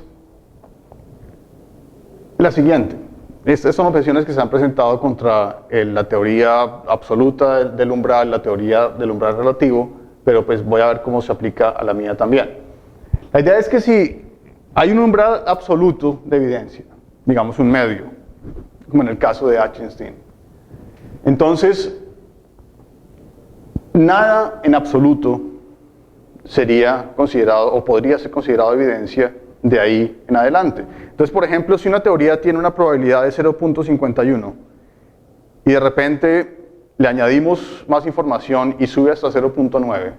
la siguiente. Estas son objeciones que se han presentado contra la teoría absoluta del umbral, la teoría del umbral relativo, pero pues voy a ver cómo se aplica a la mía también. La idea es que si hay un umbral absoluto de evidencia, digamos un medio, como en el caso de Achenstein, entonces nada en absoluto sería considerado o podría ser considerado evidencia de ahí en adelante. Entonces, por ejemplo, si una teoría tiene una probabilidad de 0.51 y de repente le añadimos más información y sube hasta 0.9,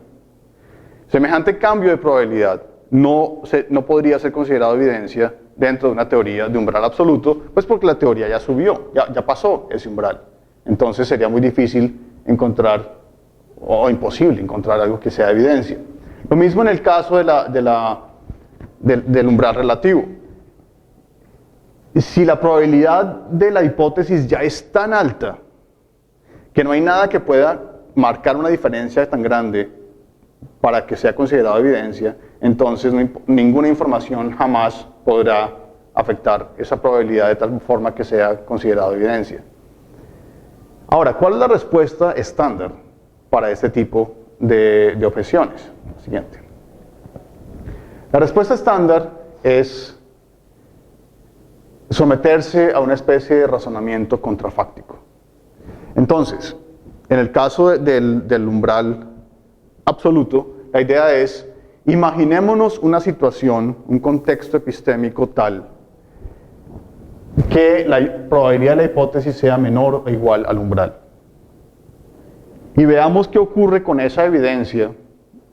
semejante cambio de probabilidad no podría ser considerado evidencia dentro de una teoría de umbral absoluto, pues porque la teoría ya subió, ya pasó ese umbral. Entonces sería muy difícil encontrar, o imposible encontrar algo que sea evidencia. Lo mismo en el caso del umbral relativo. Si la probabilidad de la hipótesis ya es tan alta que no hay nada que pueda marcar una diferencia tan grande para que sea considerado evidencia, entonces ninguna información jamás podrá afectar esa probabilidad de tal forma que sea considerado evidencia. Ahora, ¿cuál es la respuesta estándar para este tipo de objeciones? Siguiente. La respuesta estándar es someterse a una especie de razonamiento contrafáctico. Entonces, en el caso del umbral absoluto, la idea es, imaginémonos una situación, un contexto epistémico tal, que la probabilidad de la hipótesis sea menor o igual al umbral. Y veamos qué ocurre con esa evidencia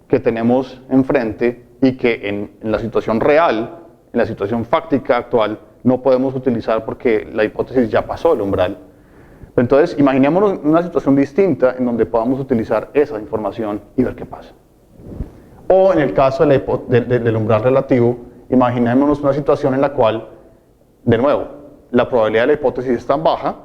que tenemos enfrente y que en la situación real, en la situación fáctica actual, no podemos utilizar porque la hipótesis ya pasó el umbral. Entonces, imaginémonos una situación distinta en donde podamos utilizar esa información y ver qué pasa. O en el caso del umbral relativo, imaginémonos una situación en la cual, de nuevo, la probabilidad de la hipótesis es tan baja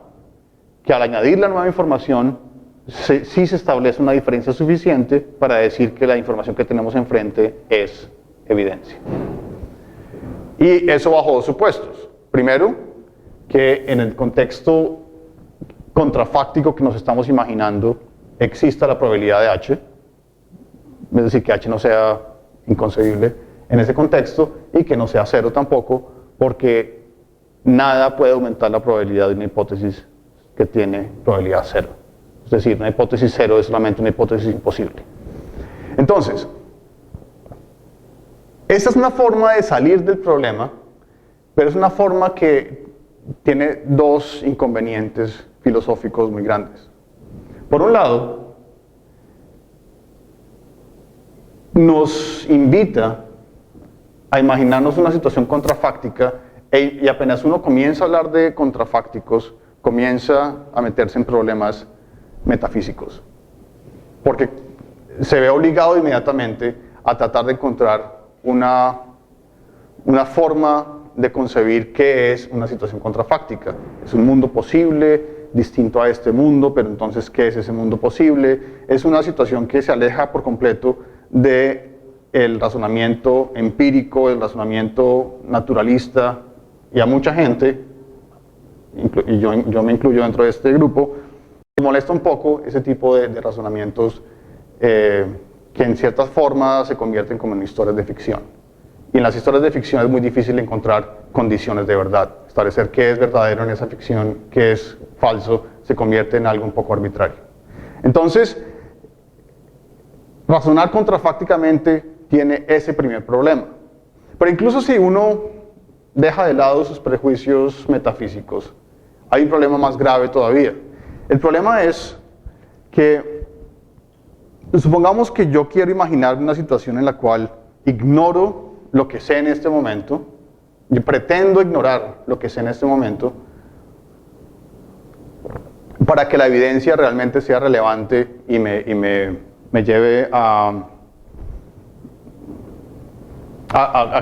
que al añadir la nueva información sí se establece una diferencia suficiente para decir que la información que tenemos enfrente es evidencia. Y eso bajo dos supuestos. Primero, que en el contexto contrafáctico que nos estamos imaginando exista la probabilidad de H, es decir, que H no sea inconcebible en ese contexto y que no sea cero tampoco, porque nada puede aumentar la probabilidad de una hipótesis que tiene probabilidad cero. Es decir, una hipótesis cero es solamente una hipótesis imposible. Entonces, esta es una forma de salir del problema, pero es una forma que tiene dos inconvenientes filosóficos muy grandes. Por un lado, nos invita a imaginarnos una situación contrafáctica y apenas uno comienza a hablar de contrafácticos, comienza a meterse en problemas metafísicos, porque se ve obligado inmediatamente a tratar de encontrar una forma de concebir qué es una situación contrafáctica. Es un mundo posible, distinto a este mundo, pero entonces, ¿qué es ese mundo posible? Es una situación que se aleja por completo del razonamiento empírico, del razonamiento naturalista, y a mucha gente, y yo me incluyo dentro de este grupo, me molesta un poco ese tipo de razonamientos que en ciertas formas se convierten como en historias de ficción. Y en las historias de ficción es muy difícil encontrar condiciones de verdad. Establecer qué es verdadero en esa ficción, qué es falso, se convierte en algo un poco arbitrario. Entonces, razonar contrafácticamente tiene ese primer problema. Pero incluso si uno deja de lado sus prejuicios metafísicos, hay un problema más grave todavía. El problema es que, supongamos que yo quiero imaginar una situación en la cual ignoro lo que sé en este momento, y pretendo ignorar lo que sé en este momento, para que la evidencia realmente sea relevante y me lleve a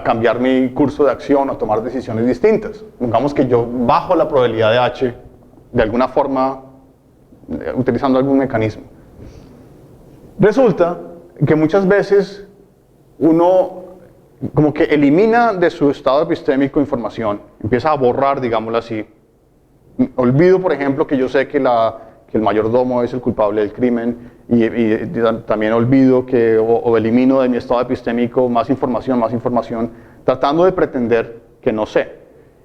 cambiar mi curso de acción o tomar decisiones distintas. Supongamos que yo bajo la probabilidad de H de alguna forma, utilizando algún mecanismo. Resulta que muchas veces uno como que elimina de su estado epistémico información, empieza a borrar, digámoslo así. Olvido, por ejemplo, que yo sé que el mayordomo es el culpable del crimen, y también olvido o elimino de mi estado epistémico más información, tratando de pretender que no sé.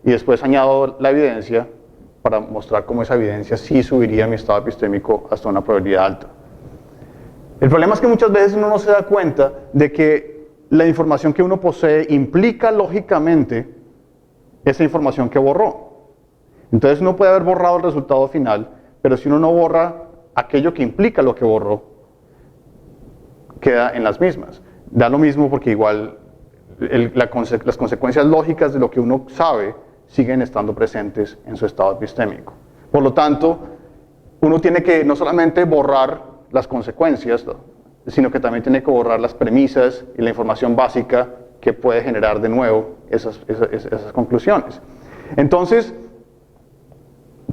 Y después añado la evidencia para mostrar cómo esa evidencia sí subiría mi estado epistémico hasta una probabilidad alta. El problema es que muchas veces uno no se da cuenta de que la información que uno posee implica lógicamente esa información que borró. Entonces uno puede haber borrado el resultado final, pero si uno no borra aquello que implica lo que borró, queda en las mismas. Da lo mismo porque igual las consecuencias lógicas de lo que uno sabe siguen estando presentes en su estado epistémico. Por lo tanto, uno tiene que no solamente borrar las consecuencias, sino que también tiene que borrar las premisas y la información básica que puede generar de nuevo esas conclusiones. Entonces,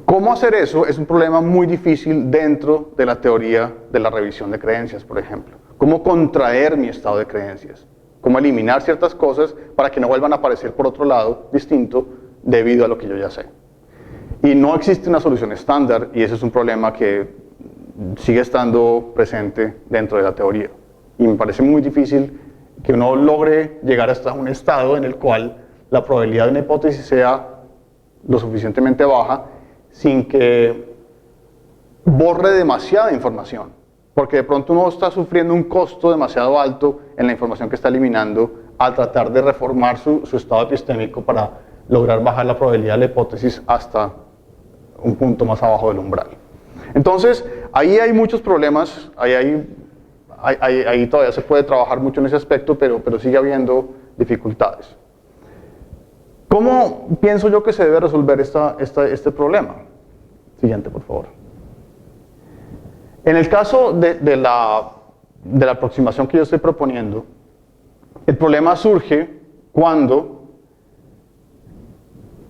¿cómo hacer eso? Es un problema muy difícil dentro de la teoría de la revisión de creencias, por ejemplo. ¿Cómo contraer mi estado de creencias? ¿Cómo eliminar ciertas cosas para que no vuelvan a aparecer por otro lado distinto debido a lo que yo ya sé? Y no existe una solución estándar y ese es un problema que sigue estando presente dentro de la teoría. Y me parece muy difícil que uno logre llegar hasta un estado en el cual la probabilidad de una hipótesis sea lo suficientemente baja sin que borre demasiada información. Porque de pronto uno está sufriendo un costo demasiado alto en la información que está eliminando al tratar de reformar su estado epistémico para lograr bajar la probabilidad de la hipótesis hasta un punto más abajo del umbral. Entonces, ahí hay muchos problemas, ahí todavía se puede trabajar mucho en ese aspecto, pero sigue habiendo dificultades. ¿Cómo pienso yo que se debe resolver este problema? Siguiente, por favor. En el caso de la aproximación que yo estoy proponiendo, el problema surge cuando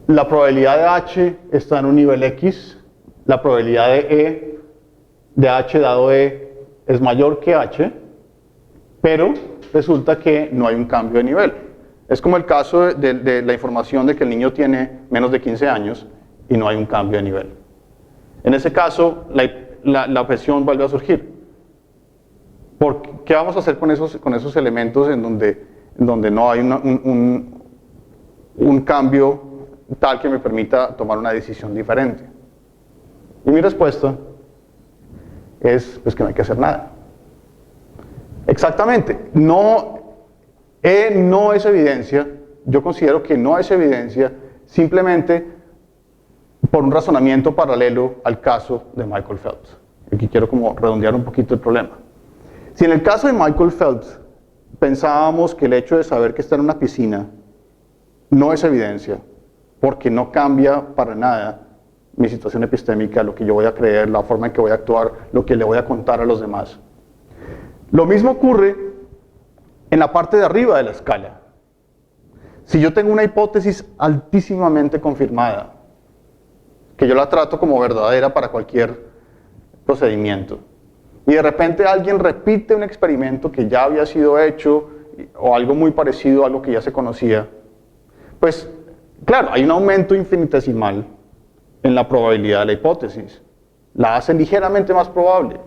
la probabilidad de H está en un nivel X, la probabilidad de H dado E es mayor que H, pero resulta que no hay un cambio de nivel. Es como el caso de la información de que el niño tiene menos de 15 años y no hay un cambio de nivel. En ese caso, la objeción vuelve a surgir. ¿Qué vamos a hacer con esos elementos en donde no hay un cambio tal que me permita tomar una decisión diferente? Y mi respuesta es pues, que no hay que hacer nada. Exactamente. E no es evidencia. Yo considero que no es evidencia simplemente por un razonamiento paralelo al caso de Michael Phelps. Aquí quiero como redondear un poquito el problema. Si en el caso de Michael Phelps pensábamos que el hecho de saber que está en una piscina no es evidencia, porque no cambia para nada mi situación epistémica, lo que yo voy a creer, la forma en que voy a actuar, lo que le voy a contar a los demás. Lo mismo ocurre en la parte de arriba de la escala. Si yo tengo una hipótesis altísimamente confirmada, que yo la trato como verdadera para cualquier procedimiento, y de repente alguien repite un experimento que ya había sido hecho, o algo muy parecido a lo que ya se conocía, pues claro, hay un aumento infinitesimal en la probabilidad de la hipótesis. La hace ligeramente más probable,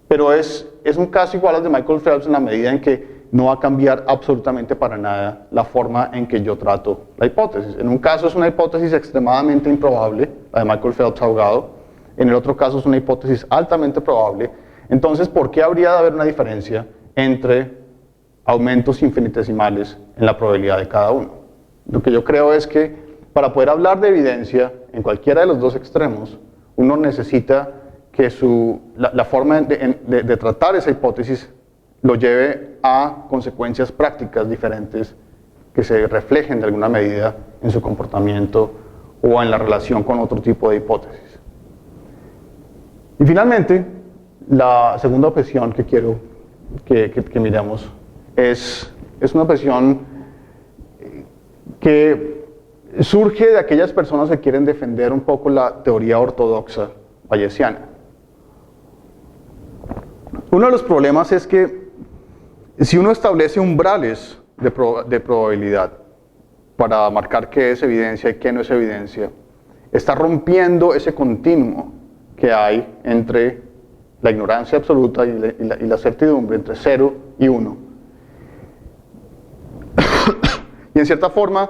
pero es un caso igual al de Michael Phelps en la medida en que no va a cambiar absolutamente para nada la forma en que yo trato la hipótesis. En un caso es una hipótesis extremadamente improbable, la de Michael Phelps ahogado. En el otro caso es una hipótesis altamente probable. Entonces, ¿por qué habría de haber una diferencia entre aumentos infinitesimales en la probabilidad de cada uno? Lo que yo creo es que para poder hablar de evidencia en cualquiera de los dos extremos, uno necesita que la forma de tratar esa hipótesis lo lleve a consecuencias prácticas diferentes que se reflejen de alguna medida en su comportamiento o en la relación con otro tipo de hipótesis. Y finalmente, la segunda objeción que quiero que miremos es una objeción que surge de aquellas personas que quieren defender un poco la teoría ortodoxa bayesiana. Uno de los problemas es que si uno establece umbrales de probabilidad para marcar qué es evidencia y qué no es evidencia, está rompiendo ese continuo que hay entre la ignorancia absoluta y la certidumbre, entre 0 y 1. Y en cierta forma,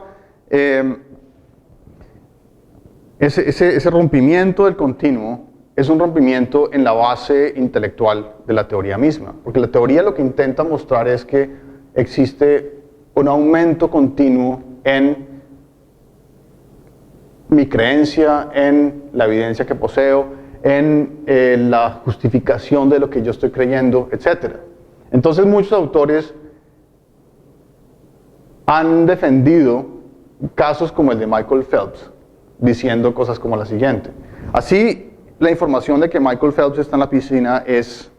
ese rompimiento del continuo es un rompimiento en la base intelectual de la teoría misma, porque la teoría lo que intenta mostrar es que existe un aumento continuo en mi creencia, en la evidencia que poseo, en la justificación de lo que yo estoy creyendo, etc. Entonces muchos autores han defendido casos como el de Michael Phelps, diciendo cosas como la siguiente. Así, la información de que Michael Phelps está en la piscina es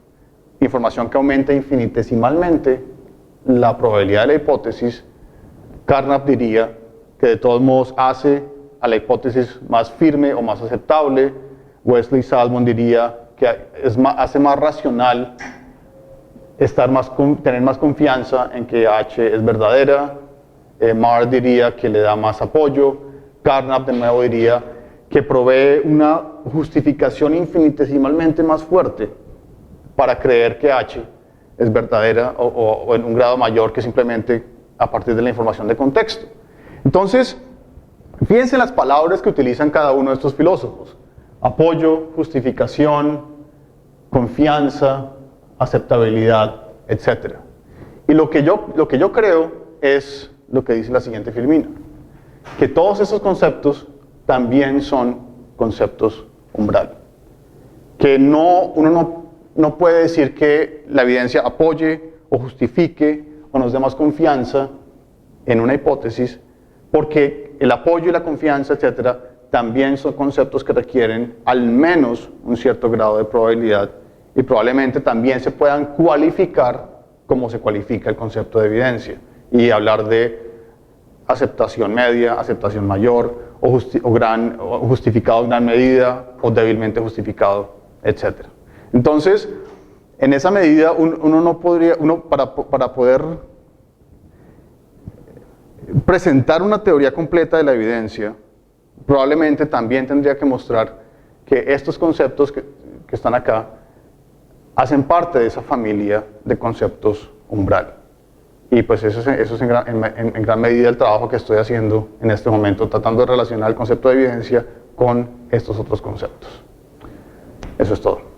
información que aumenta infinitesimalmente la probabilidad de la hipótesis. Carnap diría que de todos modos hace a la hipótesis más firme o más aceptable. Wesley Salmon diría que hace más racional tener más confianza en que H es verdadera. Marr diría que le da más apoyo. Carnap de nuevo diría que provee una justificación infinitesimalmente más fuerte para creer que H es verdadera o en un grado mayor que simplemente a partir de la información de contexto. Entonces, fíjense en las palabras que utilizan cada uno de estos filósofos: apoyo, justificación, confianza, aceptabilidad, etc. Y lo que yo creo es lo que dice la siguiente Filmina, que todos esos conceptos también son conceptos umbral. Que uno no puede decir que la evidencia apoye o justifique o nos dé más confianza en una hipótesis, porque el apoyo y la confianza, etc., también son conceptos que requieren al menos un cierto grado de probabilidad y probablemente también se puedan cualificar como se cualifica el concepto de evidencia y hablar de aceptación media, aceptación mayor o justificado en gran medida o débilmente justificado, etc. Entonces, en esa medida para poder presentar una teoría completa de la evidencia, probablemente también tendría que mostrar que estos conceptos que están acá hacen parte de esa familia de conceptos umbral. Y pues eso es en gran medida el trabajo que estoy haciendo en este momento, tratando de relacionar el concepto de evidencia con estos otros conceptos. Eso es todo.